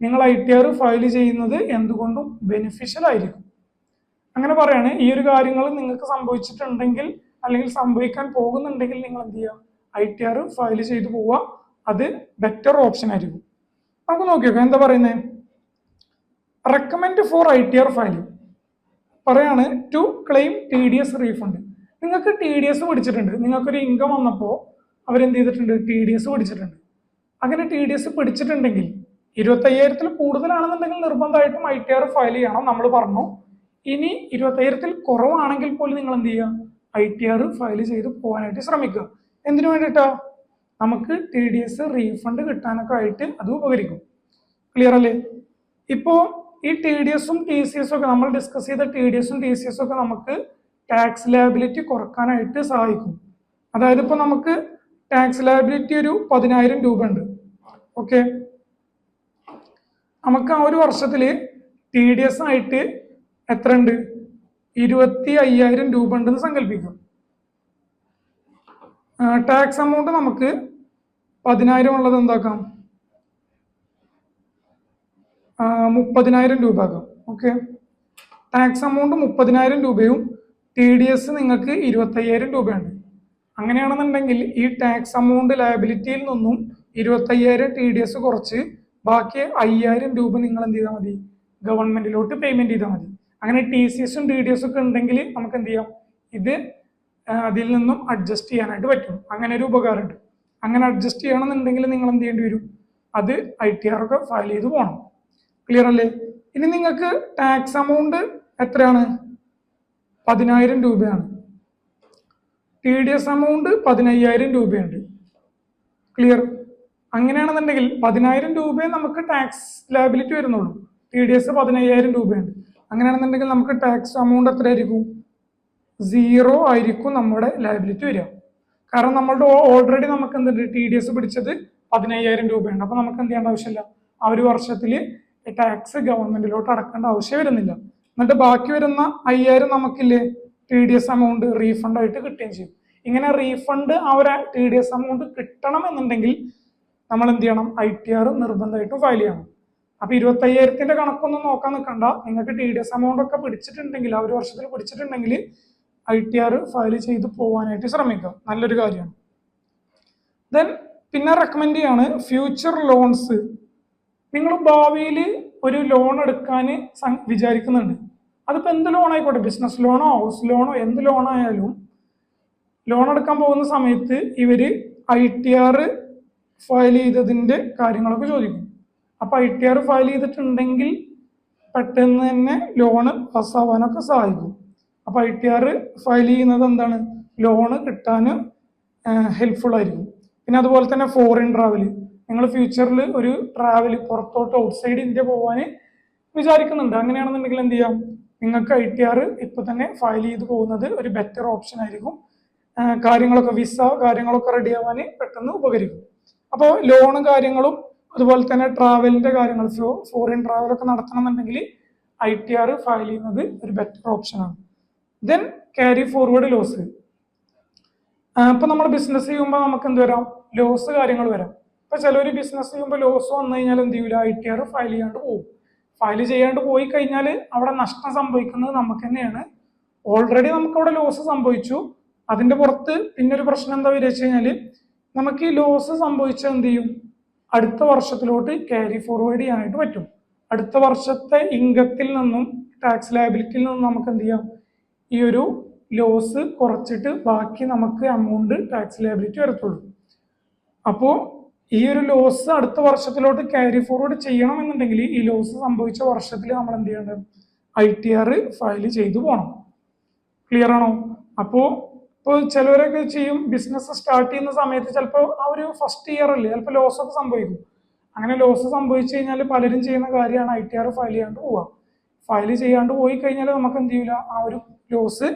നിങ്ങൾ ITR ഫയൽ ചെയ്യുന്നത് എന്തുകൊണ്ടും ബെനിഫിഷ്യൽ ആയിരിക്കും. അങ്ങനെ പറയാണ്, ഈ ഒരു കാര്യങ്ങൾ നിങ്ങൾക്ക് സംഭവിച്ചിട്ടുണ്ടെങ്കിൽ അല്ലെങ്കിൽ സംഭവിക്കാൻ പോകുന്നുണ്ടെങ്കിൽ നിങ്ങൾ എന്ത് ചെയ്യുക, ITR ഫയൽ ചെയ്തു പോവുക, അത് ബെറ്റർ ഓപ്ഷൻ ആയിരിക്കും. നമുക്ക് നോക്കിയോക്കാം എന്താ പറയുന്നത്. റെക്കമെൻഡ് ഫോർ ITR ഫയലിംഗ് പറയാണ് ടു ക്ലെയിം TDS റീഫണ്ട്. നിങ്ങൾക്ക് TDS പിടിച്ചിട്ടുണ്ട്, നിങ്ങൾക്കൊരു ഇൻകം വന്നപ്പോൾ അവരെന്ത് ചെയ്തിട്ടുണ്ട്, TDS പിടിച്ചിട്ടുണ്ട്. അങ്ങനെ TDS പിടിച്ചിട്ടുണ്ടെങ്കിൽ 25,000 കൂടുതലാണെന്നുണ്ടെങ്കിൽ നിർബന്ധമായിട്ടും ITR ഫയൽ ചെയ്യണം, നമ്മൾ പറഞ്ഞു. ഇനി 25,000 കുറവാണെങ്കിൽ പോലും നിങ്ങൾ എന്ത് ചെയ്യുക, ITR ഫയൽ ചെയ്ത് പോകാനായിട്ട് ശ്രമിക്കുക. എന്തിനു വേണ്ടിയിട്ടാ? നമുക്ക് TDS റീഫണ്ട് കിട്ടാനൊക്കെ ആയിട്ട് അത് ഉപകരിക്കും. ക്ലിയർ അല്ലേ? ഇപ്പോ ഈ TDSും TCSും ഒക്കെ നമ്മൾ ഡിസ്കസ് ചെയ്ത TDSും TCSും ഒക്കെ നമുക്ക് ടാക്സ് ലയബിലിറ്റി കുറക്കാനായിട്ട് സഹായിക്കും. അതായത് ഇപ്പൊ നമുക്ക് ടാക്സ് ലയബിലിറ്റി ഒരു 10,000 രൂപ ഉണ്ട്. ഓക്കെ, നമുക്ക് ആ ഒരു വർഷത്തില് TDS ആയിട്ട് എത്ര ഉണ്ട്, 25,000 രൂപ ഉണ്ടെന്ന് സങ്കല്പിക്കും. ടാക്സ് എമൗണ്ട് നമുക്ക് 10,000 ഉള്ളത് എന്താക്കാം, 30,000 രൂപ ആക്കാം. ഓക്കെ, ടാക്സ് എമൗണ്ട് 30,000 രൂപയും TDS നിങ്ങൾക്ക് 25,000 രൂപയുണ്ട്. അങ്ങനെയാണെന്നുണ്ടെങ്കിൽ ഈ ടാക്സ് എമൗണ്ട് ലയബിലിറ്റിയിൽ നിന്നും 25,000 TDS കുറച്ച് ബാക്കി 5,000 രൂപ നിങ്ങൾ എന്ത് ചെയ്താൽ മതി, ഗവൺമെന്റിലോട്ട് പേയ്മെന്റ് ചെയ്താൽ മതി. അങ്ങനെ TCSും TDSും ഒക്കെ ഉണ്ടെങ്കിൽ നമുക്ക് എന്ത് ചെയ്യാം, ഇത് അതിൽ നിന്നും അഡ്ജസ്റ്റ് ചെയ്യാനായിട്ട് പറ്റും. അങ്ങനെ ഒരു ഉപകാരമുണ്ട്. അങ്ങനെ അഡ്ജസ്റ്റ് ചെയ്യണമെന്നുണ്ടെങ്കിൽ നിങ്ങൾ എന്ത് ചെയ്യേണ്ടി വരും, അത് ITR ഒക്കെ ഫയൽ ചെയ്ത് പോകണം. ക്ലിയർ അല്ലേ? ഇനി നിങ്ങൾക്ക് ടാക്സ് എമൗണ്ട് എത്രയാണ്, 10,000 രൂപയാണ്. TDS എമൗണ്ട് 15,000 രൂപയുണ്ട്. ക്ലിയർ? അങ്ങനെയാണെന്നുണ്ടെങ്കിൽ 10,000 രൂപയെ നമുക്ക് ടാക്സ് ലയബിലിറ്റി വരുന്നുള്ളൂ, TDS 15,000 രൂപയുണ്ട്. അങ്ങനെയാണെന്നുണ്ടെങ്കിൽ നമുക്ക് ടാക്സ് എമൗണ്ട് എത്രയായിരിക്കും, 0 ആയിരിക്കും നമ്മുടെ ലയബിലിറ്റി വരിക. കാരണം നമ്മളുടെ ഓൾറെഡി നമുക്ക് എന്തുണ്ട്, TDS പിടിച്ചത് 15,000 രൂപയുണ്ട്. അപ്പൊ നമുക്ക് എന്ത് ചെയ്യേണ്ട ആവശ്യമില്ല, ആ ഒരു വർഷത്തിൽ ടാക്സ് ഗവൺമെന്റിലോട്ട് അടക്കേണ്ട ആവശ്യം വരുന്നില്ല. എന്നിട്ട് ബാക്കി വരുന്ന 5,000 നമുക്കില്ലേ TDS എമൗണ്ട് റീഫണ്ട് ആയിട്ട് കിട്ടുകയും ചെയ്യും. ഇങ്ങനെ റീഫണ്ട് ആ ഒരു TDS എമൗണ്ട് കിട്ടണം എന്നുണ്ടെങ്കിൽ നമ്മൾ എന്ത് ചെയ്യണം, ITR നിർബന്ധമായിട്ടും ഫയൽ ചെയ്യണം. അപ്പൊ 25,000 കണക്കൊന്നും നോക്കാൻ നിൽക്കണ്ട, നിങ്ങൾക്ക് TDS എമൗണ്ട് ഒക്കെ പിടിച്ചിട്ടുണ്ടെങ്കിൽ, ആ ഒരു വർഷത്തിൽ പിടിച്ചിട്ടുണ്ടെങ്കിൽ ITR ഫയൽ ചെയ്ത് പോകാനായിട്ട് ശ്രമിക്കുക. നല്ലൊരു കാര്യമാണ്. ദെൻ പിന്നെ റെക്കമെൻഡ് ചെയ്യാണ് ഫ്യൂച്ചർ ലോൺസ്. നിങ്ങൾ ഭാവിയിൽ ഒരു ലോൺ എടുക്കാൻ വിചാരിക്കുന്നുണ്ട്, അതിപ്പോൾ എന്ത് ലോൺ ആയിക്കോട്ടെ, ബിസിനസ് ലോണോ ഹൗസ് ലോണോ എന്ത് ലോണായാലും ലോൺ എടുക്കാൻ പോകുന്ന സമയത്ത് ഇവര് ITR ഫയൽ ചെയ്തതിന്റെ കാര്യങ്ങളൊക്കെ ചോദിക്കും. അപ്പൊ ITR ഫയൽ ചെയ്തിട്ടുണ്ടെങ്കിൽ പെട്ടെന്ന് തന്നെ ലോണ് പാസ്സാവാനൊക്കെ സഹായിക്കും. അപ്പൊ ITR ഫയൽ ചെയ്യുന്നത് എന്താണ്, ലോണ് കിട്ടാൻ ഹെൽപ്ഫുൾ ആയിരിക്കും. പിന്നെ അതുപോലെ തന്നെ ഫോറിൻ ട്രാവൽ. നിങ്ങൾ ഫ്യൂച്ചറിൽ ഒരു ട്രാവൽ പുറത്തോട്ട് ഔട്ട്സൈഡ് ഇന്ത്യ പോകാൻ വിചാരിക്കുന്നുണ്ട്. അങ്ങനെയാണെന്നുണ്ടെങ്കിൽ എന്ത് ചെയ്യാം, നിങ്ങൾക്ക് ITR ഇപ്പൊ തന്നെ ഫയൽ ചെയ്ത് പോകുന്നത് ഒരു ബെറ്റർ ഓപ്ഷൻ ആയിരിക്കും. കാര്യങ്ങളൊക്കെ വിസ കാര്യങ്ങളൊക്കെ റെഡി ആവാൻ പെട്ടെന്ന് ഉപകരിക്കും. അപ്പോൾ ലോണും കാര്യങ്ങളും അതുപോലെ തന്നെ ട്രാവലിന്റെ കാര്യങ്ങൾ, ഫോറിൻ ട്രാവലൊക്കെ നടത്തണമെന്നുണ്ടെങ്കിൽ ITR ഫയൽ ചെയ്യുന്നത് ഒരു ബെറ്റർ ഓപ്ഷനാണ്. Then carry forward loss. ഇപ്പൊ നമ്മൾ ബിസിനസ് ചെയ്യുമ്പോൾ നമുക്ക് എന്ത് വരാം, ലോസ് കാര്യങ്ങൾ വരാം. ഇപ്പൊ ചിലർ ബിസിനസ് ചെയ്യുമ്പോൾ ലോസ് വന്നു കഴിഞ്ഞാൽ എന്ത് ചെയ്യൂല, ITR ഫയൽ ചെയ്യാണ്ട് പോകും. ഫയൽ ചെയ്യാണ്ട് പോയി കഴിഞ്ഞാൽ അവിടെ നഷ്ടം സംഭവിക്കുന്നത് നമുക്ക് തന്നെയാണ്. ഓൾറെഡി നമുക്ക് അവിടെ ലോസ് സംഭവിച്ചു. അതിന്റെ പുറത്ത് പിന്നെ ഒരു പ്രശ്നം എന്താ വരിക വെച്ച് കഴിഞ്ഞാൽ, നമുക്ക് ഈ ലോസ് സംഭവിച്ചാൽ എന്ത് ചെയ്യും, അടുത്ത വർഷത്തിലോട്ട് ക്യാരി ഫോർവേഡ് ചെയ്യാനായിട്ട് പറ്റും. അടുത്ത വർഷത്തെ ഇൻകത്തിൽ നിന്നും ടാക്സ് ലയബിലിറ്റിയിൽ നിന്നും നമുക്ക് എന്ത് ചെയ്യാം, ഈ ഒരു ലോസ് കുറച്ചിട്ട് ബാക്കി നമുക്ക് എമൗണ്ട് ടാക്സ് ലയബിലിറ്റി വരത്തുള്ളൂ. അപ്പോൾ ഈ ഒരു ലോസ് അടുത്ത വർഷത്തിലോട്ട് ക്യാരി ഫോർവേഡ് ചെയ്യണം എന്നുണ്ടെങ്കിൽ ഈ ലോസ് സംഭവിച്ച വർഷത്തിൽ നമ്മൾ എന്ത് ചെയ്യേണ്ടത്, ITR ഫയൽ ചെയ്തു പോകണം. ക്ലിയർ ആണോ? ഇപ്പോൾ ചിലവരൊക്കെ ചെയ്യും, ബിസിനസ് സ്റ്റാർട്ട് ചെയ്യുന്ന സമയത്ത് ചിലപ്പോൾ ആ ഒരു ഫസ്റ്റ് ഇയർ അല്ലേ, ചിലപ്പോൾ ലോസ് ഒക്കെ സംഭവിക്കും. അങ്ങനെ ലോസ് സംഭവിച്ചു കഴിഞ്ഞാൽ പലരും ചെയ്യുന്ന കാര്യമാണ് ITR ഫയൽ ചെയ്യാണ്ട് പോവുക. ഫയൽ ചെയ്യാണ്ട് പോയി കഴിഞ്ഞാൽ നമുക്ക് എന്ത് ചെയ്യില്ല, ആ ഒരു ലോസ്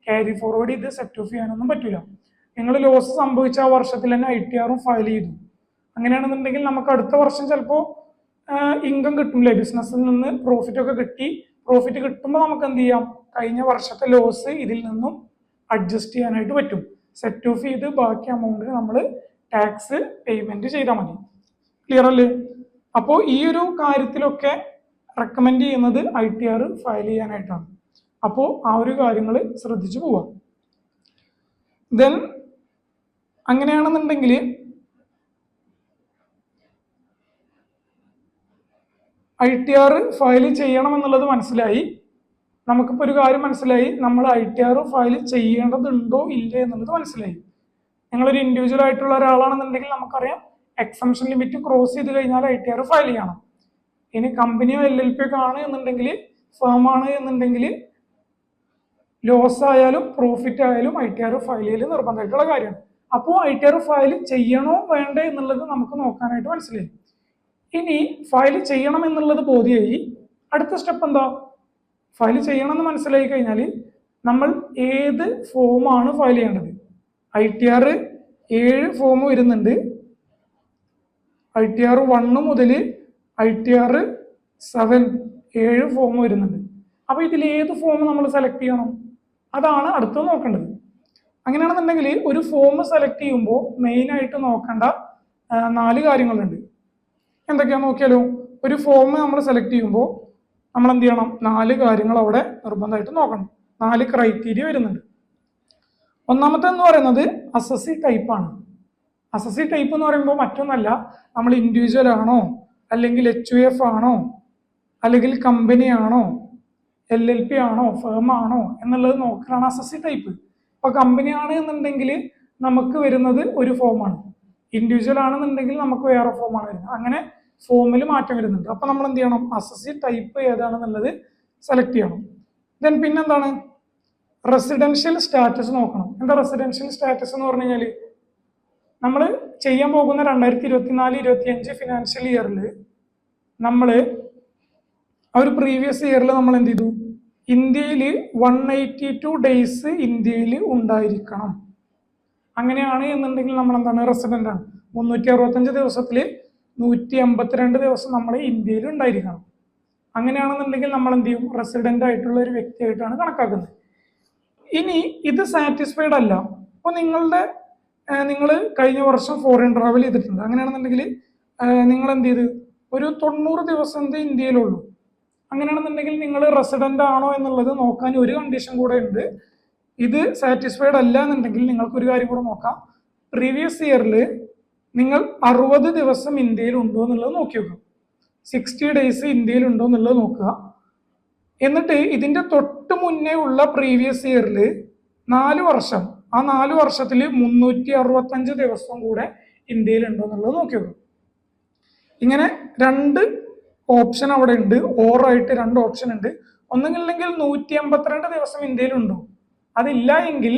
ക്യാരി ഫോർവേഡ് ചെയ്ത് സെറ്റ് ഓഫ് ചെയ്യാനൊന്നും പറ്റില്ല. നിങ്ങൾ ലോസ് സംഭവിച്ച ആ വർഷത്തിൽ തന്നെ ITR ഫയൽ ചെയ്തു. അങ്ങനെയാണെന്നുണ്ടെങ്കിൽ നമുക്ക് അടുത്ത വർഷം ചിലപ്പോൾ ഇൻകം കിട്ടും, ബിസിനസ്സിൽ നിന്ന് പ്രോഫിറ്റ് ഒക്കെ കിട്ടി. പ്രോഫിറ്റ് കിട്ടുമ്പോൾ നമുക്ക് എന്ത് ചെയ്യാം, കഴിഞ്ഞ വർഷത്തെ ലോസ് ഇതിൽ നിന്നും അഡ്ജസ്റ്റ് ചെയ്യാനായിട്ട് പറ്റും. സെറ്റ് ഓഫ് ചെയ്ത് ബാക്കി എമൗണ്ടിന് നമ്മൾ ടാക്സ് പേയ്മെന്റ് ചെയ്താൽ മതി. ക്ലിയർ അല്ലേ? അപ്പോൾ ഈ ഒരു കാര്യത്തിലൊക്കെ റെക്കമെൻഡ് ചെയ്യുന്നത് ITR ഫയൽ ചെയ്യാനായിട്ടാണ്. അപ്പോൾ ആ ഒരു കാര്യങ്ങൾ ശ്രദ്ധിച്ചു പോവാം. ദെൻ അങ്ങനെയാണെന്നുണ്ടെങ്കിൽ ITR ഫയൽ ചെയ്യണം എന്നുള്ളത് മനസ്സിലായി. നമുക്കിപ്പോൾ ഒരു കാര്യം മനസ്സിലായി, നമ്മൾ ITR ഫയൽ ചെയ്യേണ്ടതുണ്ടോ ഇല്ലേ എന്നുള്ളത് മനസ്സിലായി. നിങ്ങളൊരു ഇൻഡിവിജ്വൽ ആയിട്ടുള്ള ഒരാളാണെന്നുണ്ടെങ്കിൽ നമുക്കറിയാം എക്സംഷൻ ലിമിറ്റ് ക്രോസ് ചെയ്ത് കഴിഞ്ഞാൽ ITR ഫയൽ ചെയ്യണം. ഇനി കമ്പനിയോ LLP ഒക്കെ ആണ് എന്നുണ്ടെങ്കിൽ, ഫേം ആണ് എന്നുണ്ടെങ്കിൽ, ലോസ് ആയാലും പ്രോഫിറ്റ് ആയാലും ITR ഫയൽ ചെയ്യൽ നിർബന്ധമായിട്ടുള്ള കാര്യമാണ്. അപ്പോൾ ITR ഫയൽ ചെയ്യണോ വേണ്ടേ എന്നുള്ളത് നമുക്ക് നോക്കാനായിട്ട് മനസ്സിലായി. ഇനി ഫയൽ ചെയ്യണം എന്നുള്ളത് ബോധ്യമായി. അടുത്ത സ്റ്റെപ്പ് എന്താ, ഫയൽ ചെയ്യണം എന്ന് മനസ്സിലായി കഴിഞ്ഞാൽ നമ്മൾ ഏത് ഫോമാണ് ഫയൽ ചെയ്യേണ്ടത്. ITR 7 ഫോം വരുന്നുണ്ട്. ITR 1 മുതൽ ITR 7 7 ഫോം വരുന്നുണ്ട്. അപ്പൊ ഇതിൽ ഏത് ഫോം നമ്മൾ സെലക്ട് ചെയ്യണം, അതാണ് അടുത്ത് നോക്കേണ്ടത്. അങ്ങനെയാണെന്നുണ്ടെങ്കിൽ ഒരു ഫോം സെലക്ട് ചെയ്യുമ്പോൾ മെയിൻ ആയിട്ട് നോക്കേണ്ട 4 കാര്യങ്ങളുണ്ട്. എന്തൊക്കെയാ നോക്കിയാലോ? ഒരു ഫോം നമ്മൾ സെലക്ട് ചെയ്യുമ്പോൾ നമ്മൾ എന്ത് ചെയ്യണം, 4 കാര്യങ്ങൾ അവിടെ നിർബന്ധമായിട്ട് നോക്കണം. 4 ക്രൈറ്റീരിയ വരുന്നുണ്ട്. ഒന്നാമത്തെ എന്ന് പറയുന്നത് അസസി ടൈപ്പാണ്. അസസി ടൈപ്പ് എന്ന് പറയുമ്പോൾ മറ്റൊന്നല്ല, നമ്മൾ ഇൻഡിവിജ്വൽ ആണോ, അല്ലെങ്കിൽ HUF ആണോ, അല്ലെങ്കിൽ കമ്പനി ആണോ, LLP ആണോ, ഫേം ആണോ എന്നുള്ളത് നോക്കലാണ് അസസി ടൈപ്പ്. ഇപ്പൊ കമ്പനി ആണ് എന്നുണ്ടെങ്കിൽ നമുക്ക് വരുന്നത് ഒരു ഫോമാണ്, ഇൻഡിവിജ്വൽ ആണെന്നുണ്ടെങ്കിൽ നമുക്ക് വേറെ ഫോമാണ് വരുന്നത്. അങ്ങനെ ഫോമിൽ മാറ്റം വരുന്നുണ്ട്. അപ്പൊ നമ്മൾ എന്ത് ചെയ്യണം, അസസി ടൈപ്പ് ഏതാണെന്നുള്ളത് സെലക്ട് ചെയ്യണം. ദെൻ പിന്നെന്താണ്, റെസിഡൻഷ്യൽ സ്റ്റാറ്റസ് നോക്കണം. എന്താ റെസിഡൻഷ്യൽ സ്റ്റാറ്റസ് എന്ന് പറഞ്ഞു കഴിഞ്ഞാൽ, നമ്മൾ ചെയ്യാൻ പോകുന്ന 2024-25 ഫിനാൻഷ്യൽ ഇയറിൽ നമ്മൾ ആ ഒരു പ്രീവിയസ് ഇയറിൽ നമ്മൾ എന്ത് ചെയ്തു, ഇന്ത്യയിൽ 182 ഡേയ്സ് ഇന്ത്യയിൽ ഉണ്ടായിരിക്കണം. അങ്ങനെയാണ് എന്നുണ്ടെങ്കിൽ നമ്മൾ എന്താണ്, റെസിഡന്റ് ആണ്. 365 ദിവസത്തിൽ 182 ദിവസം നമ്മൾ ഇന്ത്യയിൽ ഉണ്ടായിരിക്കണം. അങ്ങനെയാണെന്നുണ്ടെങ്കിൽ നമ്മൾ എന്ത് ചെയ്യും, റെസിഡന്റ് ആയിട്ടുള്ള ഒരു വ്യക്തിയായിട്ടാണ് കണക്കാക്കുന്നത്. ഇനി ഇത് സാറ്റിസ്ഫൈഡ് അല്ല, അപ്പോൾ നിങ്ങൾ കഴിഞ്ഞ വർഷം ഫോറിൻ ട്രാവൽ ചെയ്തിട്ടുണ്ട്. അങ്ങനെയാണെന്നുണ്ടെങ്കിൽ നിങ്ങൾ എന്ത് ചെയ്ത് ഒരു 90 ദിവസം ഇന്ത്യയിലുള്ളൂ. അങ്ങനെയാണെന്നുണ്ടെങ്കിൽ നിങ്ങൾ റെസിഡന്റ് ആണോ എന്നുള്ളത് നോക്കാൻ ഒരു കണ്ടീഷൻ കൂടെ ഉണ്ട്. ഇത് സാറ്റിസ്ഫൈഡ് അല്ല എന്നുണ്ടെങ്കിൽ നിങ്ങൾക്ക് ഒരു കാര്യം കൂടെ നോക്കാം. പ്രീവിയസ് ഇയറിൽ നിങ്ങൾ 60 ദിവസം ഇന്ത്യയിൽ ഉണ്ടോ എന്നുള്ളത് നോക്കി വെക്കുക. 60 ഡേയ്സ് ഇന്ത്യയിൽ ഉണ്ടോ എന്നുള്ളത് നോക്കുക. എന്നിട്ട് ഇതിന്റെ തൊട്ട് മുന്നേ ഉള്ള പ്രീവിയസ് ഇയറിൽ 4 വർഷം, ആ 4 വർഷത്തിൽ 365 ദിവസം കൂടെ ഇന്ത്യയിൽ ഉണ്ടോ എന്നുള്ളത് നോക്കി വെക്കുക. ഇങ്ങനെ 2 ഓപ്ഷൻ അവിടെ ഉണ്ട്. ഓറായിട്ട് 2 ഓപ്ഷൻ ഉണ്ട്. ഒന്നുമില്ലെങ്കിൽ 182 ദിവസം ഇന്ത്യയിലുണ്ടോ, അതില്ല എങ്കിൽ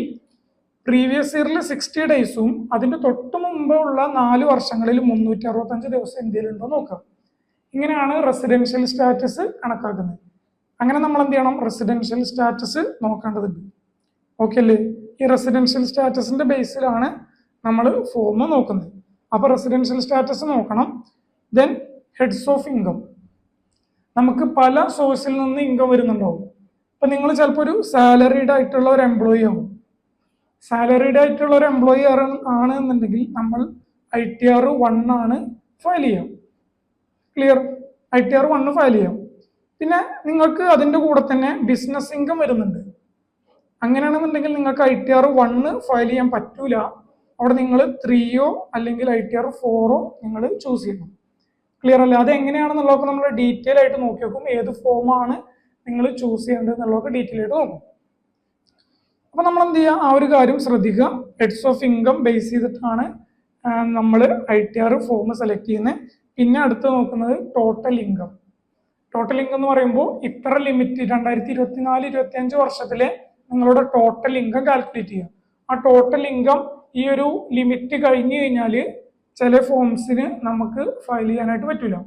പ്രീവിയസ് ഇയറിൽ 60 ഡേയ്സും അതിന്റെ തൊട്ട് മുമ്പ് ഉള്ള 4 വർഷങ്ങളിൽ 365 ദിവസം ഇന്ത്യയിൽ ഉണ്ടോ നോക്കുക. ഇങ്ങനെയാണ് റെസിഡൻഷ്യൽ സ്റ്റാറ്റസ് കണക്കാക്കുന്നത്. അങ്ങനെ നമ്മൾ എന്ത് ചെയ്യണം, റെസിഡൻഷ്യൽ സ്റ്റാറ്റസ് നോക്കേണ്ടതുണ്ട്. ഓക്കെ അല്ലേ? ഈ റെസിഡൻഷ്യൽ സ്റ്റാറ്റസിന്റെ ബേസിലാണ് നമ്മൾ ഫോം നോക്കുന്നത്. അപ്പൊ റെസിഡൻഷ്യൽ സ്റ്റാറ്റസ് നോക്കണം. ദെൻ ഹെഡ്സ് ഓഫ് ഇൻകം, നമുക്ക് പല സോഴ്സിൽ നിന്ന് ഇൻകം വരുന്നുണ്ടാവും. ഇപ്പൊ നിങ്ങൾ ചിലപ്പോൾ ഒരു സാലറീഡ് ആയിട്ടുള്ള ഒരു എംപ്ലോയി ആവും. സാലറീഡ് ആയിട്ടുള്ള ഒരു എംപ്ലോയി ആണ് എന്നുണ്ടെങ്കിൽ നമ്മൾ ITR 1 ആണ് ഫയൽ ചെയ്യാം. ക്ലിയർ? ITR 1 ഫയൽ ചെയ്യാം. പിന്നെ നിങ്ങൾക്ക് അതിന്റെ കൂടെ തന്നെ ബിസിനസ് ഇൻകം വരുന്നുണ്ട്. അങ്ങനെയാണെന്നുണ്ടെങ്കിൽ നിങ്ങൾക്ക് ITR 1 ഫയൽ ചെയ്യാൻ പറ്റൂല. അവിടെ നിങ്ങൾ 3 അല്ലെങ്കിൽ ITR 4 നിങ്ങൾ ചൂസ് ചെയ്യണം. ക്ലിയർ അല്ലേ? അത് എങ്ങനെയാണെന്നുള്ളതൊക്കെ നമ്മൾ ഡീറ്റെയിൽ ആയിട്ട് നോക്കി നോക്കും. ഏത് ഫോമാണ് നിങ്ങൾ ചൂസ് ചെയ്യേണ്ടത് എന്നുള്ളതൊക്കെ ഡീറ്റെയിൽ ആയിട്ട് നോക്കും. അപ്പൊ നമ്മൾ എന്ത് ചെയ്യുക, ആ ഒരു കാര്യം ശ്രദ്ധിക്കുക. ഹെഡ്സ് ഓഫ് ഇൻകം ബേസ് ചെയ്തിട്ടാണ് നമ്മൾ ITR ഫോം സെലക്ട് ചെയ്യുന്നത്. പിന്നെ അടുത്ത് നോക്കുന്നത് ടോട്ടൽ ഇൻകം. ടോട്ടൽ ഇൻകം എന്ന് പറയുമ്പോൾ ഇത്ര ലിമിറ്റ് 2024-25 വർഷത്തിലെ നിങ്ങളുടെ ടോട്ടൽ ഇൻകം കാൽക്കുലേറ്റ് ചെയ്യുക. ആ ടോട്ടൽ ഇൻകം ഈ ഒരു ലിമിറ്റ് കഴിഞ്ഞു കഴിഞ്ഞാൽ ചില ഫോംസിന് നമുക്ക് ഫയൽ ചെയ്യാനായിട്ട് പറ്റില്ല.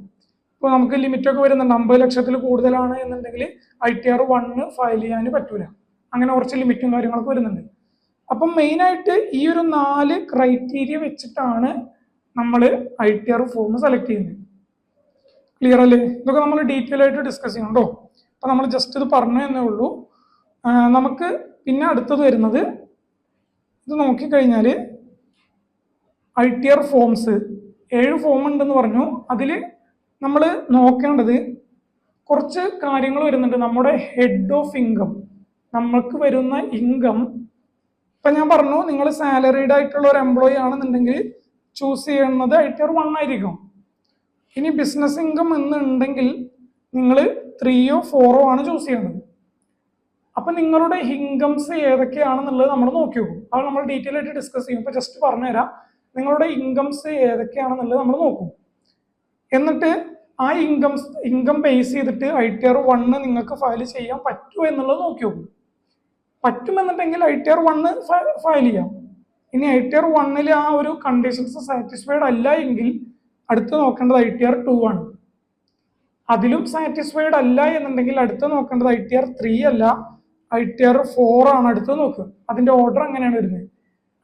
ഇപ്പോൾ നമുക്ക് ലിമിറ്റൊക്കെ വരുന്നുണ്ട്, 50 ലക്ഷത്തിൽ കൂടുതലാണ് എന്നുണ്ടെങ്കിൽ ITR 1 ഫയൽ ചെയ്യാൻ പറ്റൂല. അങ്ങനെ കുറച്ച് ലിമിറ്റും കാര്യങ്ങളൊക്കെ വരുന്നുണ്ട്. അപ്പം മെയിനായിട്ട് ഈ ഒരു 4 ക്രൈറ്റീരിയ വെച്ചിട്ടാണ് നമ്മൾ ITR ഫോം സെലക്ട് ചെയ്യുന്നത്. ക്ലിയർ അല്ലേ? ഇതൊക്കെ നമ്മൾ ഡീറ്റെയിൽ ആയിട്ട് ഡിസ്കസ് ചെയ്യണ്ടോ. അപ്പൊ നമ്മൾ ജസ്റ്റ് ഇത് പറഞ്ഞു എന്നേ ഉള്ളൂ. നമുക്ക് പിന്നെ അടുത്തത് വരുന്നത്, ഇത് നോക്കിക്കഴിഞ്ഞാൽ ITR ഫോംസ് 7 ഫോം ഉണ്ടെന്ന് പറഞ്ഞു. അതിൽ നമ്മൾ നോക്കേണ്ടത് കുറച്ച് കാര്യങ്ങൾ വരുന്നുണ്ട്. നമ്മുടെ ഹെഡ് ഓഫ് ഇൻകം, നമുക്ക് വരുന്ന ഇൻകം. ഇപ്പൊ ഞാൻ പറഞ്ഞു, നിങ്ങൾ സാലറീഡ് ആയിട്ടുള്ള ഒരു എംപ്ലോയി ആണെന്നുണ്ടെങ്കിൽ ചൂസ് ചെയ്യുന്നത് ITR 1 ആയിരിക്കും. ഇനി ബിസിനസ് ഇൻകം എന്നുണ്ടെങ്കിൽ നിങ്ങൾ 3 or 4 ആണ് ചൂസ് ചെയ്യുന്നത്. അപ്പൊ നിങ്ങളുടെ ഇൻകംസ് ഏതൊക്കെയാണെന്നുള്ളത് നമ്മൾ നോക്കി നോക്കും. അത് നമ്മൾ ഡീറ്റെയിൽ ആയിട്ട് ഡിസ്കസ് ചെയ്യും. ഇപ്പൊ ജസ്റ്റ് പറഞ്ഞുതരാം, നിങ്ങളുടെ ഇൻകംസ് ഏതൊക്കെയാണെന്നുള്ളത് നമ്മൾ നോക്കും. എന്നിട്ട് ആ ഇൻകം ബേസ് ചെയ്തിട്ട് ITR 1 നിങ്ങൾക്ക് ഫയൽ ചെയ്യാൻ പറ്റുമോ എന്നുള്ളത് നോക്കി നോക്കും. പറ്റുമെന്നുണ്ടെങ്കിൽ ITR 1 ഫയൽ ചെയ്യാം. ഇനി ITR 1 ആ ഒരു കണ്ടീഷൻസ് സാറ്റിസ്ഫൈഡ് അല്ല എങ്കിൽ അടുത്ത് നോക്കേണ്ടത് ITR 2 ആണ്. അതിലും സാറ്റിസ്ഫൈഡ് അല്ല എന്നുണ്ടെങ്കിൽ അടുത്ത് നോക്കേണ്ടത് ITR 3 അല്ല, ITR 4 ആണ് അടുത്ത് നോക്കുക. അതിന്റെ ഓർഡർ അങ്ങനെയാണ് വരുന്നത്.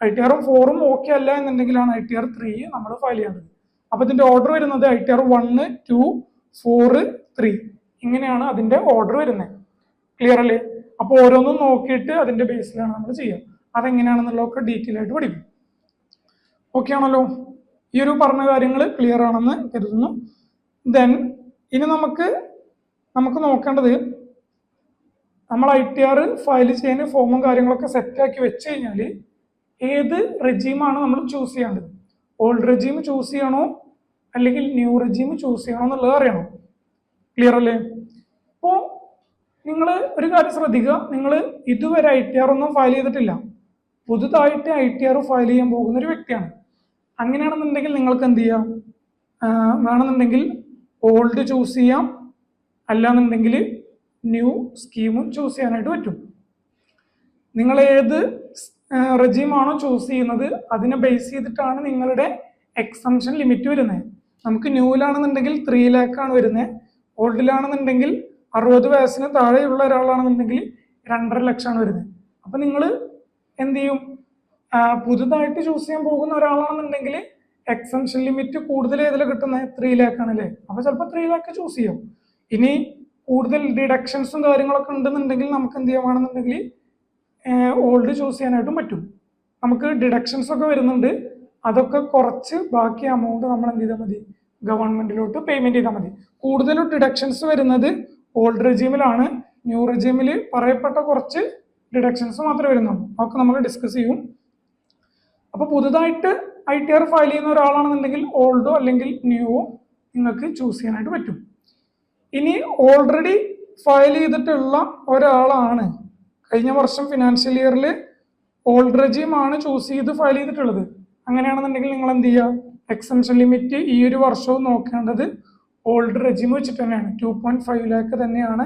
ITR 4 ഓക്കെ അല്ല എന്നുണ്ടെങ്കിലാണ് ITR 3 നമ്മൾ ഫയൽ ചെയ്യേണ്ടത്. അപ്പൊ ഇതിന്റെ ഓർഡർ വരുന്നത് ITR 1, 2, 4, 3 ഇങ്ങനെയാണ് അതിന്റെ ഓർഡർ വരുന്നത്. ക്ലിയർ അല്ലേ? അപ്പൊ ഓരോന്നും നോക്കിയിട്ട് അതിന്റെ ബേസിലാണ് നമ്മൾ ചെയ്യുക. അതെങ്ങനെയാണെന്നുള്ളതൊക്കെ ഡീറ്റെയിൽ ആയിട്ട് പഠിക്കും. ഓക്കെ ആണല്ലോ? ഈ ഒരു പറഞ്ഞ കാര്യങ്ങൾ ക്ലിയർ ആണെന്ന് കരുതുന്നു. ദെൻ ഇനി നമുക്ക് നോക്കേണ്ടത്, നമ്മൾ ITR ഫയൽ ചെയ്യാൻ ഫോമും കാര്യങ്ങളൊക്കെ സെറ്റാക്കി വെച്ച് കഴിഞ്ഞാൽ ഏത് റെജീമാണ് നമ്മൾ ചൂസ് ചെയ്യേണ്ടത്. ഓൾഡ് റെജീം ചൂസ് ചെയ്യണോ അല്ലെങ്കിൽ ന്യൂ റെജീം ചൂസ് ചെയ്യണോ എന്നുള്ളത് അറിയണം. ക്ലിയർ അല്ലേ? അപ്പോൾ നിങ്ങൾ ഒരു കാര്യം ശ്രദ്ധിക്കുക, നിങ്ങൾ ഇതുവരെ ITR ഒന്നും ഫയൽ ചെയ്തിട്ടില്ല, പുതുതായിട്ട് ITR ഫയൽ ചെയ്യാൻ പോകുന്ന ഒരു വ്യക്തിയാണ്. അങ്ങനെയാണെന്നുണ്ടെങ്കിൽ നിങ്ങൾക്ക് എന്ത് ചെയ്യാം, വേണമെന്നുണ്ടെങ്കിൽ ഓൾഡ് ചൂസ് ചെയ്യാം, അല്ലാന്നുണ്ടെങ്കിൽ ന്യൂ സ്കീമും ചൂസ് ചെയ്യാനായിട്ട് പറ്റും. നിങ്ങൾ ഏത് റെജീമാണോ ചൂസ് ചെയ്യുന്നത് അതിനെ ബേസ് ചെയ്തിട്ടാണ് നിങ്ങളുടെ എക്സംഷൻ ലിമിറ്റ് വരുന്നത്. നമുക്ക് ന്യൂവിലാണെന്നുണ്ടെങ്കിൽ 3 lakh ആണ് വരുന്നത്. ഓൾഡിലാണെന്നുണ്ടെങ്കിൽ 60 വയസ്സിന് താഴെയുള്ള ഒരാളാണെന്നുണ്ടെങ്കിൽ 2.5 ലക്ഷമാണ് വരുന്നത്. അപ്പൊ നിങ്ങൾ എന്ത് ചെയ്യും, പുതുതായിട്ട് ചൂസ് ചെയ്യാൻ പോകുന്ന ഒരാളാണെന്നുണ്ടെങ്കിൽ എക്സംഷൻ ലിമിറ്റ് കൂടുതൽ ഏതിൽ കിട്ടുന്നത് 3 lakh ആണല്ലേ. അപ്പൊ ചിലപ്പോൾ 3 lakh ചൂസ് ചെയ്യും. ഇനി കൂടുതൽ ഡിഡക്ഷൻസും കാര്യങ്ങളൊക്കെ ഉണ്ടെന്നുണ്ടെങ്കിൽ നമുക്ക് എന്ത് ചെയ്യുകയാണെന്നുണ്ടെങ്കിൽ ഓൾഡ് ചൂസ് ചെയ്യാനായിട്ടും പറ്റും. നമുക്ക് ഡിഡക്ഷൻസ് ഒക്കെ വരുന്നുണ്ട്, അതൊക്കെ കുറച്ച് ബാക്കി എമൗണ്ട് നമ്മൾ എന്ത് ചെയ്താൽ മതി, ഗവൺമെന്റിലോട്ട് പേയ്മെന്റ് ചെയ്താൽ മതി. കൂടുതലും ഡിഡക്ഷൻസ് വരുന്നത് ഓൾഡ് റെജീമിലാണ്. ന്യൂ റെജീമിൽ പറയപ്പെട്ട കുറച്ച് ഡിഡക്ഷൻസ് മാത്രമേ വരുന്നുള്ളൂ. അതൊക്കെ നമ്മൾ ഡിസ്കസ് ചെയ്യും. അപ്പൊ പുതുതായിട്ട് ITR ഫയൽ ചെയ്യുന്ന ഒരാളാണെന്നുണ്ടെങ്കിൽ ഓൾഡോ അല്ലെങ്കിൽ ന്യൂവോ നിങ്ങൾക്ക് ചൂസ് ചെയ്യാനായിട്ട് പറ്റും. ഇനി ഓൾറെഡി ഫയൽ ചെയ്തിട്ടുള്ള ഒരാളാണ്, കഴിഞ്ഞ വർഷം ഫിനാൻഷ്യൽ ഇയറിൽ ഓൾഡ് റെജീം ആണ് ചൂസ് ചെയ്ത് ഫയൽ ചെയ്തിട്ടുള്ളത്, അങ്ങനെയാണെന്നുണ്ടെങ്കിൽ നിങ്ങൾ എന്ത് ചെയ്യുക, എക്സംഷൻ ലിമിറ്റ് ഈ ഒരു വർഷവും നോക്കേണ്ടത് ഓൾഡ് റെജീം വെച്ചിട്ട് തന്നെയാണ്. 2.5 lakh തന്നെയാണ്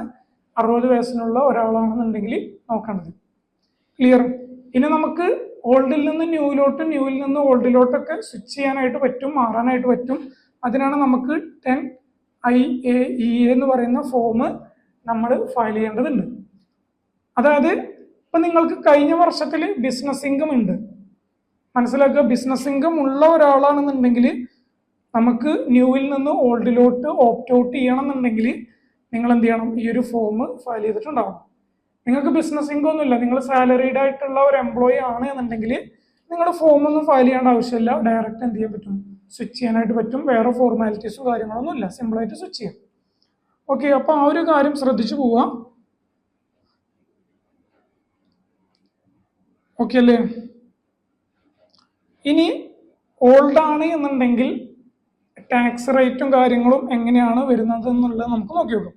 60 വയസ്സിനുള്ള ഒരാളാണെന്നുണ്ടെങ്കിൽ നോക്കേണ്ടത്. ക്ലിയർ? ഇനി നമുക്ക് ഓൾഡിൽ നിന്ന് ന്യൂയിലോട്ടും ന്യൂവിൽ നിന്ന് ഓൾഡിലോട്ടൊക്കെ സ്വിച്ച് ചെയ്യാനായിട്ട് പറ്റും, മാറാനായിട്ട് പറ്റും. അതിനാണ് നമുക്ക് 10IAEA എന്ന് പറയുന്ന ഫോം നമ്മൾ ഫയൽ ചെയ്യേണ്ടതുണ്ട്. അതായത് ഇപ്പൊ നിങ്ങൾക്ക് കഴിഞ്ഞ വർഷത്തിൽ ബിസിനസ് ഇൻകം ഉണ്ട്, മനസ്സിലാക്കുക. ബിസിനസ് ഇൻകം ഉള്ള ഒരാളാണെന്നുണ്ടെങ്കിൽ നമുക്ക് ന്യൂവിൽ നിന്ന് ഓൾഡിലോട്ട് ഓപ്റ്റ് ഔട്ട് ചെയ്യണം എന്നുണ്ടെങ്കിൽ നിങ്ങൾ എന്ത് ചെയ്യണം, ഈ ഒരു ഫോം ഫയൽ ചെയ്തിട്ടുണ്ടാവണം. നിങ്ങൾക്ക് ബിസിനസ് ഇൻകം ഒന്നുമില്ല, നിങ്ങൾ സാലറീഡ് ആയിട്ടുള്ള ഒരു എംപ്ലോയി ആണ് എന്നുണ്ടെങ്കിൽ നിങ്ങളുടെ ഫോം ഒന്നും ഫയൽ ചെയ്യേണ്ട ആവശ്യമില്ല. ഡയറക്റ്റ് എന്ത് ചെയ്യാൻ പറ്റും, സ്വിച്ച് ചെയ്യാനായിട്ട് പറ്റും. വേറെ ഫോർമാലിറ്റീസും കാര്യങ്ങളൊന്നും ഇല്ല, സിമ്പിളായിട്ട് സ്വിച്ച് ചെയ്യാം. ഓക്കെ, അപ്പൊ ആ ഒരു കാര്യം ശ്രദ്ധിച്ചു പോവാം. ഓക്കെ അല്ലേ? ഇനി ഓൾഡ് ആണ് എന്നുണ്ടെങ്കിൽ ടാക്സ് റേറ്റും കാര്യങ്ങളും എങ്ങനെയാണ് വരുന്നത് എന്നുള്ളത് നമുക്ക് നോക്കി നോക്കാം.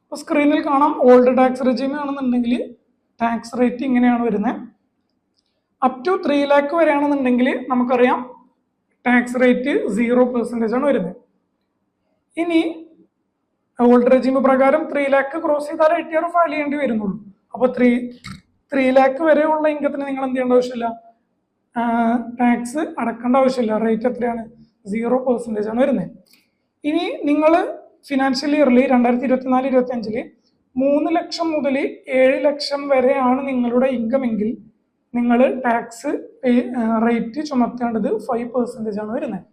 അപ്പൊ സ്ക്രീനിൽ കാണാം, ഓൾഡ് ടാക്സ് റെജീം ആണെന്നുണ്ടെങ്കിൽ ടാക്സ് റേറ്റ് ഇങ്ങനെയാണ് വരുന്നത്. അപ് ടു 3 lakh വരെയാണെന്നുണ്ടെങ്കിൽ നമുക്കറിയാം ടാക്സ് റേറ്റ് 0% ആണ് വരുന്നത്. ഇനി ഓൾഡ് റെജീം പ്രകാരം 3 lakh ക്രോസ് ചെയ്താൽ ITR ഫയൽ ചെയ്യേണ്ടി വരുന്നുള്ളൂ. അപ്പൊ 3 lakh വരെയുള്ള ഇൻകത്തിന് നിങ്ങൾ എന്ത് ചെയ്യേണ്ട ആവശ്യമില്ല, ടാക്സ് അടക്കേണ്ട ആവശ്യമില്ല. റേറ്റ് എത്രയാണ്, 0% ആണ് വരുന്നത്. ഇനി നിങ്ങൾ ഫിനാൻഷ്യൽ ഇയറിൽ 2024-25 3 ലക്ഷം മുതൽ 7 ലക്ഷം വരെയാണ് നിങ്ങളുടെ ഇൻകം എങ്കിൽ നിങ്ങൾ ടാക്സ് റേറ്റ് ചുമത്തേണ്ടത് 5% ആണ് വരുന്നത്.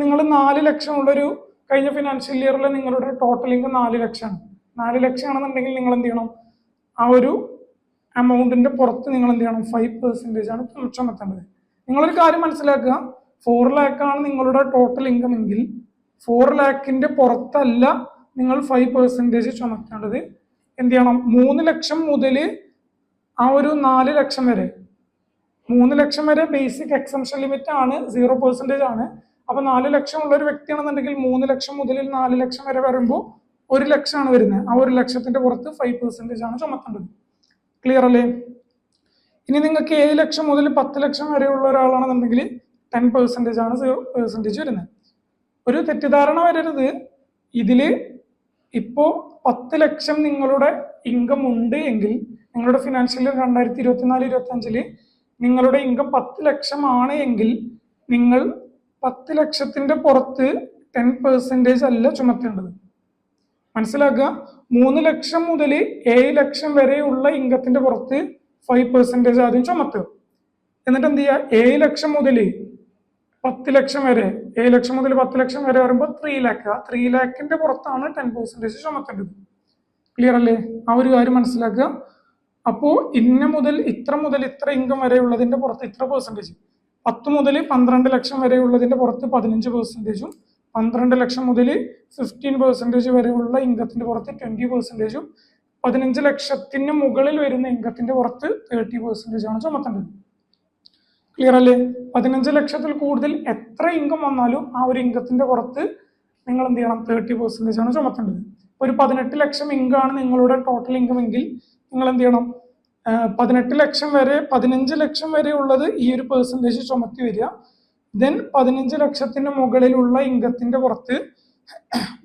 നിങ്ങൾ 4 ലക്ഷം ഉള്ളൊരു കഴിഞ്ഞ ഫിനാൻഷ്യൽ ഇയറിൽ നിങ്ങളുടെ ടോട്ടൽ ഇൻകം 4 ലക്ഷമാണ്. 4 ലക്ഷം ആണെന്നുണ്ടെങ്കിൽ നിങ്ങൾ എന്ത് ചെയ്യണം, ആ ഒരു എമൗണ്ടിന്റെ പുറത്ത് നിങ്ങൾ എന്ത് ചെയ്യണം, 5% ആണ് ചുമത്തേണ്ടത്. നിങ്ങളൊരു കാര്യം മനസ്സിലാക്കുക, 4 lakh ആണ് നിങ്ങളുടെ ടോട്ടൽ ഇൻകം എങ്കിൽ 4 lakhന്റെ പുറത്തല്ല നിങ്ങൾ 5% ചുമത്തേണ്ടത്. എന്ത് ചെയ്യണം, 3 ലക്ഷം മുതൽ ആ ഒരു 4 ലക്ഷം വരെ, 3 ലക്ഷം വരെ ബേസിക് എക്സംഷൻ ലിമിറ്റ് ആണ്, 0% ആണ്. അപ്പൊ 4 ലക്ഷം ഉള്ള ഒരു വ്യക്തിയാണെന്നുണ്ടെങ്കിൽ 3 ലക്ഷം മുതൽ 4 ലക്ഷം വരെ വരുമ്പോൾ 1 ലക്ഷമാണ് വരുന്നത്. ആ 1 ലക്ഷത്തിന്റെ പുറത്ത് 5% ആണ് ചുമത്തേണ്ടത്. ക്ലിയർ അല്ലേ? ഇനി നിങ്ങൾക്ക് 7 ലക്ഷം മുതൽ 10 ലക്ഷം വരെയുള്ള ഒരാളാണെന്നുണ്ടെങ്കിൽ 10% ആണ് 0% വരുന്നത്. ഒരു തെറ്റിദ്ധാരണ വരരുത്, ഇതില് ഇപ്പോ 10 ലക്ഷം നിങ്ങളുടെ ഇൻകം ഉണ്ട് എങ്കിൽ നിങ്ങളുടെ ഫിനാൻഷ്യൽ 2024-25 നിങ്ങളുടെ ഇൻകം 10 ലക്ഷം ആണ് എങ്കിൽ നിങ്ങൾ 10 ലക്ഷത്തിന്റെ പുറത്ത് 10% അല്ല ചുമത്തേണ്ടത്. മനസ്സിലാക്കുക, 3 ലക്ഷം മുതൽ 7 ലക്ഷം വരെയുള്ള ഇൻകത്തിന്റെ പുറത്ത് 5% ആദ്യം ചുമത്തുക. എന്നിട്ട് എന്ത് ചെയ്യുക, 7 ലക്ഷം മുതൽ 10 ലക്ഷം വരെ, 7 ലക്ഷം മുതൽ 10 ലക്ഷം വരെ വരുമ്പോൾ 3 lakh, 3 lakhന്റെ പുറത്താണ് 10% ചുമത്തേണ്ടത്. ക്ലിയർ അല്ലേ? ആ ഒരു കാര്യം മനസ്സിലാക്കുക. അപ്പോ ഇത്ര മുതൽ ഇത്ര ഇൻകം വരെ ഉള്ളതിന്റെ പുറത്ത് ഇത്ര പെർസെൻറ്റേജ്, 10 മുതൽ 12 ലക്ഷം വരെ ഉള്ളതിന്റെ പുറത്ത് 15%, 12 ലക്ഷം മുതൽ 15% വരെയുള്ള ഇൻകത്തിന്റെ പുറത്ത് 20%, 15 ലക്ഷത്തിന് മുകളിൽ വരുന്ന ഇൻകത്തിന്റെ പുറത്ത് 30% ആണ് ചുമത്തേണ്ടത്. ക്ലിയർ അല്ലേ? 15 ലക്ഷത്തിൽ കൂടുതൽ എത്ര ഇൻകം വന്നാലും ആ ഒരു ഇൻകത്തിന്റെ പുറത്ത് നിങ്ങൾ എന്ത് ചെയ്യണം, 30% ആണ് ചുമത്തേണ്ടത്. ഒരു 18 ലക്ഷം ഇൻകമാണ് നിങ്ങളുടെ ടോട്ടൽ ഇൻകം എങ്കിൽ നിങ്ങൾ എന്ത് ചെയ്യണം, 18 ലക്ഷം വരെ 15 ലക്ഷം വരെ ഉള്ളത് ഈ ഒരു പെർസെൻറ്റേജ് ചുമത്തി വരിക. ദെൻ 15 ലക്ഷത്തിന് മുകളിലുള്ള ഇൻകത്തിന്റെ പുറത്ത്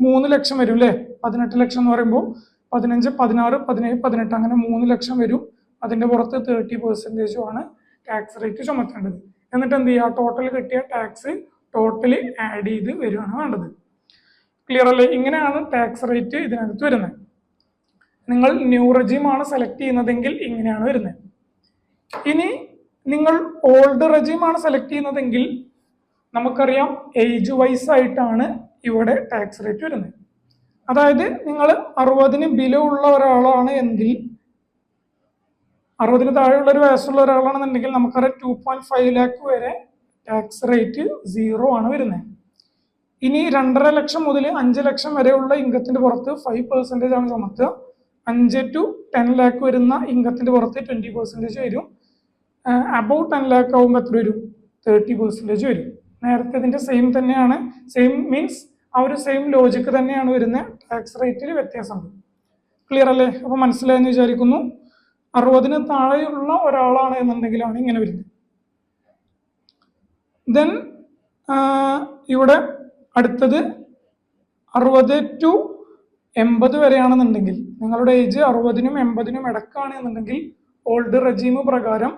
3 ലക്ഷം വരും അല്ലേ. 18 ലക്ഷം എന്ന് പറയുമ്പോൾ 15, 16, 17, 18 അങ്ങനെ 3 ലക്ഷം വരും. അതിന്റെ പുറത്ത് 30% ആണ് ടാക്സ് റേറ്റ് ചുമത്തേണ്ടത്. എന്നിട്ട് എന്ത് ചെയ്യുക, ടോട്ടൽ കിട്ടിയ ടാക്സ് ടോട്ടലി ആഡ് ചെയ്ത് വരികയാണ് വേണ്ടത്. ക്ലിയർ അല്ലേ? ഇങ്ങനെയാണ് ടാക്സ് റേറ്റ് ഇതിനകത്ത് വരുന്നത്. നിങ്ങൾ ന്യൂ റെജീം ആണ് സെലക്ട് ചെയ്യുന്നതെങ്കിൽ ഇങ്ങനെയാണ് വരുന്നത്. ഇനി നിങ്ങൾ ഓൾഡ് റെജീം ആണ് സെലക്ട് ചെയ്യുന്നതെങ്കിൽ നമുക്കറിയാം ഏജ് വൈസ് ആയിട്ടാണ് ഇവിടെ ടാക്സ് റേറ്റ് വരുന്നത്. അതായത് നിങ്ങൾ 60 ബിലോ ഉള്ള ഒരാളാണ് എങ്കിൽ, 60 താഴെയുള്ള ഒരു വയസ്സുള്ള ഒരാളാണെന്നുണ്ടെങ്കിൽ നമുക്കറിയാം 2.5 lakh വരെ ടാക്സ് റേറ്റ് 0 ആണ് വരുന്നത്. ഇനി 2.5 ലക്ഷം മുതൽ 5 ലക്ഷം വരെയുള്ള ഇൻകത്തിന്റെ പുറത്ത് 5% ആണ് ചുമത്തുക. 5 to 10 lakh വരുന്ന ഇൻകത്തിന്റെ പുറത്ത് 20% വരും. അബൌട്ട് 10 lakh ആകുമ്പോൾ എത്ര വരും, 30% വരും. നേരത്തെ ഇതിന്റെ സെയിം തന്നെയാണ്, സെയിം മീൻസ് ആ ഒരു സെയിം ലോജിക്ക് തന്നെയാണ് വരുന്നത്. ടാക്സ് റേറ്റിൽ വ്യത്യാസമുണ്ട്. ക്ലിയർ അല്ലേ? അപ്പൊ മനസ്സിലായെന്ന് വിചാരിക്കുന്നു. 60 താഴെയുള്ള ഒരാളാണ് എന്നുണ്ടെങ്കിലാണ് ഇങ്ങനെ വരുന്നത്. ദെൻ ഇവിടെ അടുത്തത് 60 to 80 വരെയാണെന്നുണ്ടെങ്കിൽ, നിങ്ങളുടെ ഏജ് 60നും 80നും ഇടക്കാണ് എന്നുണ്ടെങ്കിൽ ഓൾഡ് റെജീം പ്രകാരം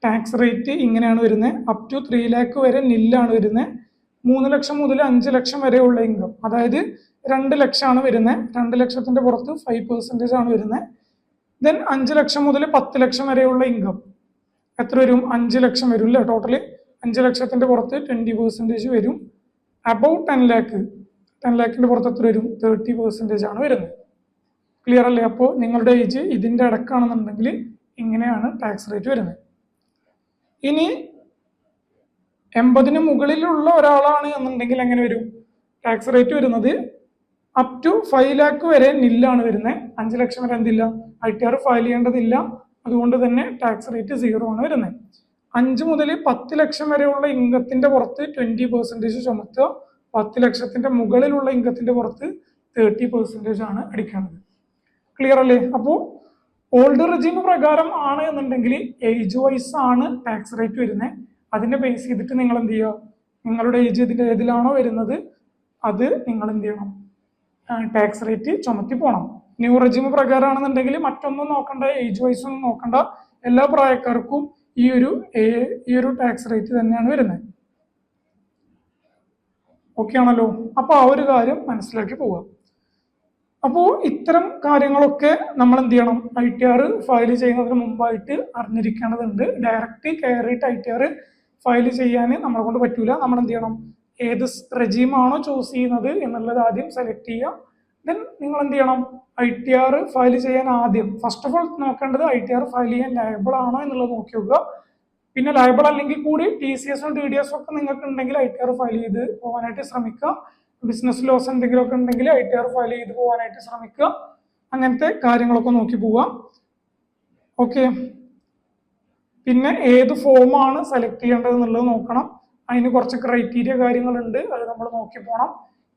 ടാക്സ് റേറ്റ് ഇങ്ങനെയാണ് വരുന്നത്. അപ് ടു 3 ലാക്ക് വരെ നില്ലാണ് വരുന്നത്. 3 ലക്ഷം മുതൽ 5 ലക്ഷം വരെയുള്ള ഇൻകം, അതായത് 2 ലക്ഷമാണ് വരുന്നത്. 2 ലക്ഷത്തിന്റെ പുറത്ത് 5% ആണ് വരുന്നത്. ദെൻ 5 ലക്ഷം മുതൽ 10 ലക്ഷം വരെയുള്ള ഇൻകം എത്ര വരും? 5 ലക്ഷം വരും അല്ലേ? ടോട്ടല് 5 ലക്ഷത്തിന്റെ പുറത്ത് 20% വരും. അബൌട്ട് 10 ലാക്ക്, 10 ലാക്കിന്റെ പുറത്ത് എത്ര വരും? 30% ആണ് വരുന്നത്. ക്ലിയർ അല്ലേ? അപ്പോൾ നിങ്ങളുടെ ഏജ് ഇതിന്റെ ഇടക്കാണെന്നുണ്ടെങ്കിൽ ഇങ്ങനെയാണ് ടാക്സ് റേറ്റ് വരുന്നത്. ഇനി 80 മുകളിലുള്ള ഒരാളാണ് എന്നുണ്ടെങ്കിൽ എങ്ങനെ വരും? ടാക്സ് റേറ്റ് വരുന്നത് അപ് ടു 5 ലാക്ക് വരെ നില്ലാണ് വരുന്നത്. 5 ലക്ഷം വരെ എന്തില്ല, ITR ഫയൽ ചെയ്യേണ്ടതില്ല. അതുകൊണ്ട് തന്നെ ടാക്സ് റേറ്റ് 0 ആണ് വരുന്നത്. 5 മുതൽ 10 ലക്ഷം വരെയുള്ള ഇൻകത്തിന്റെ പുറത്ത് 20% ചുമത്തുക. 10 ലക്ഷത്തിന്റെ മുകളിലുള്ള ഇൻകത്തിന്റെ പുറത്ത് 30% ആണ് അടിക്കേണ്ടത്. ക്ലിയർ അല്ലേ? അപ്പോൾ ഓൾഡ് റെജീം പ്രകാരം ആണ് എന്നുണ്ടെങ്കിൽ ഏജ് വൈസ് ആണ് ടാക്സ് റേറ്റ് വരുന്നത്. അതിനെ ബേസ് ചെയ്തിട്ട് നിങ്ങൾ എന്ത് ചെയ്യുക? നിങ്ങളുടെ ഏജ് ഇതിന്റെ ഏതിലാണോ വരുന്നത് അത് നിങ്ങൾ എന്ത് ചെയ്യണം? ടാക്സ് റേറ്റ് ചുമത്തി പോകണം. ന്യൂ റെജീം പ്രകാരമാണെന്നുണ്ടെങ്കിൽ മറ്റൊന്നും നോക്കണ്ട, ഏജ് വൈസ് ഒന്നും നോക്കണ്ട, എല്ലാ പ്രായക്കാർക്കും ഈ ഒരു ടാക്സ് റേറ്റ് തന്നെയാണ് വരുന്നത്. ഓക്കെ ആണല്ലോ? അപ്പൊ ആ ഒരു കാര്യം മനസ്സിലാക്കി പോവാം. അപ്പോൾ ഇത്തരം കാര്യങ്ങളൊക്കെ നമ്മൾ എന്ത് ചെയ്യണം? ITR ഫയൽ ചെയ്യുന്നതിന് മുമ്പായിട്ട് അറിഞ്ഞിരിക്കേണ്ടതുണ്ട്. ഡയറക്റ്റ് കയറിയിട്ട് ITR ഫയൽ ചെയ്യാൻ നമ്മളെ കൊണ്ട് പറ്റൂല. നമ്മൾ എന്ത് ചെയ്യണം? ഏത് റെജീമാണോ ചൂസ് ചെയ്യുന്നത് എന്നുള്ളത് ആദ്യം സെലക്ട് ചെയ്യുക. ദെൻ നിങ്ങൾ എന്ത് ചെയ്യണം? ITR ഫയൽ ചെയ്യാൻ ആദ്യം ഫസ്റ്റ് ഓഫ് ഓൾ നോക്കേണ്ടത് ITR ഫയൽ ചെയ്യാൻ ലയബിൾ ആണോ എന്നുള്ളത് നോക്കി നോക്കുക. പിന്നെ ലയബിൾ അല്ലെങ്കിൽ കൂടി TCS TDS ഒക്കെ നിങ്ങൾക്ക് ഉണ്ടെങ്കിൽ ITR ഫയൽ ചെയ്ത് പോകാനായിട്ട് ശ്രമിക്കുക. ബിസിനസ് ലോസ് എന്തെങ്കിലുമൊക്കെ ഉണ്ടെങ്കിൽ ITR ഫയൽ ചെയ്ത് പോകാനായിട്ട് ശ്രമിക്കുക. അങ്ങനത്തെ കാര്യങ്ങളൊക്കെ നോക്കി പോവാം. ഓക്കെ. പിന്നെ ഏത് ഫോമാണ് സെലക്ട് ചെയ്യേണ്ടത് എന്നുള്ളത് നോക്കണം. അതിന് കുറച്ച് ക്രൈറ്റീരിയ കാര്യങ്ങളുണ്ട്, അത് നമ്മൾ നോക്കി പോകണം.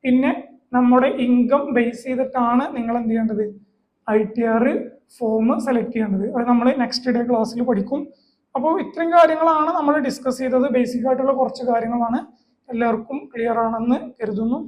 പിന്നെ നമ്മുടെ ഇൻകം ബേസ് ചെയ്തിട്ടാണ് നിങ്ങൾ എന്ത് ചെയ്യേണ്ടത്? ITR ഫോം സെലക്ട് ചെയ്യേണ്ടത്. അത് നമ്മൾ നെക്സ്റ്റ് ഡേ ക്ലാസ്സിൽ പഠിക്കും. അപ്പോൾ ഇത്രയും കാര്യങ്ങളാണ് നമ്മൾ ഡിസ്കസ് ചെയ്തത്. ബേസിക് ആയിട്ടുള്ള കുറച്ച് കാര്യങ്ങളാണ്. എല്ലാവർക്കും ക്ലിയർ ആണെന്ന് കരുതുന്നു.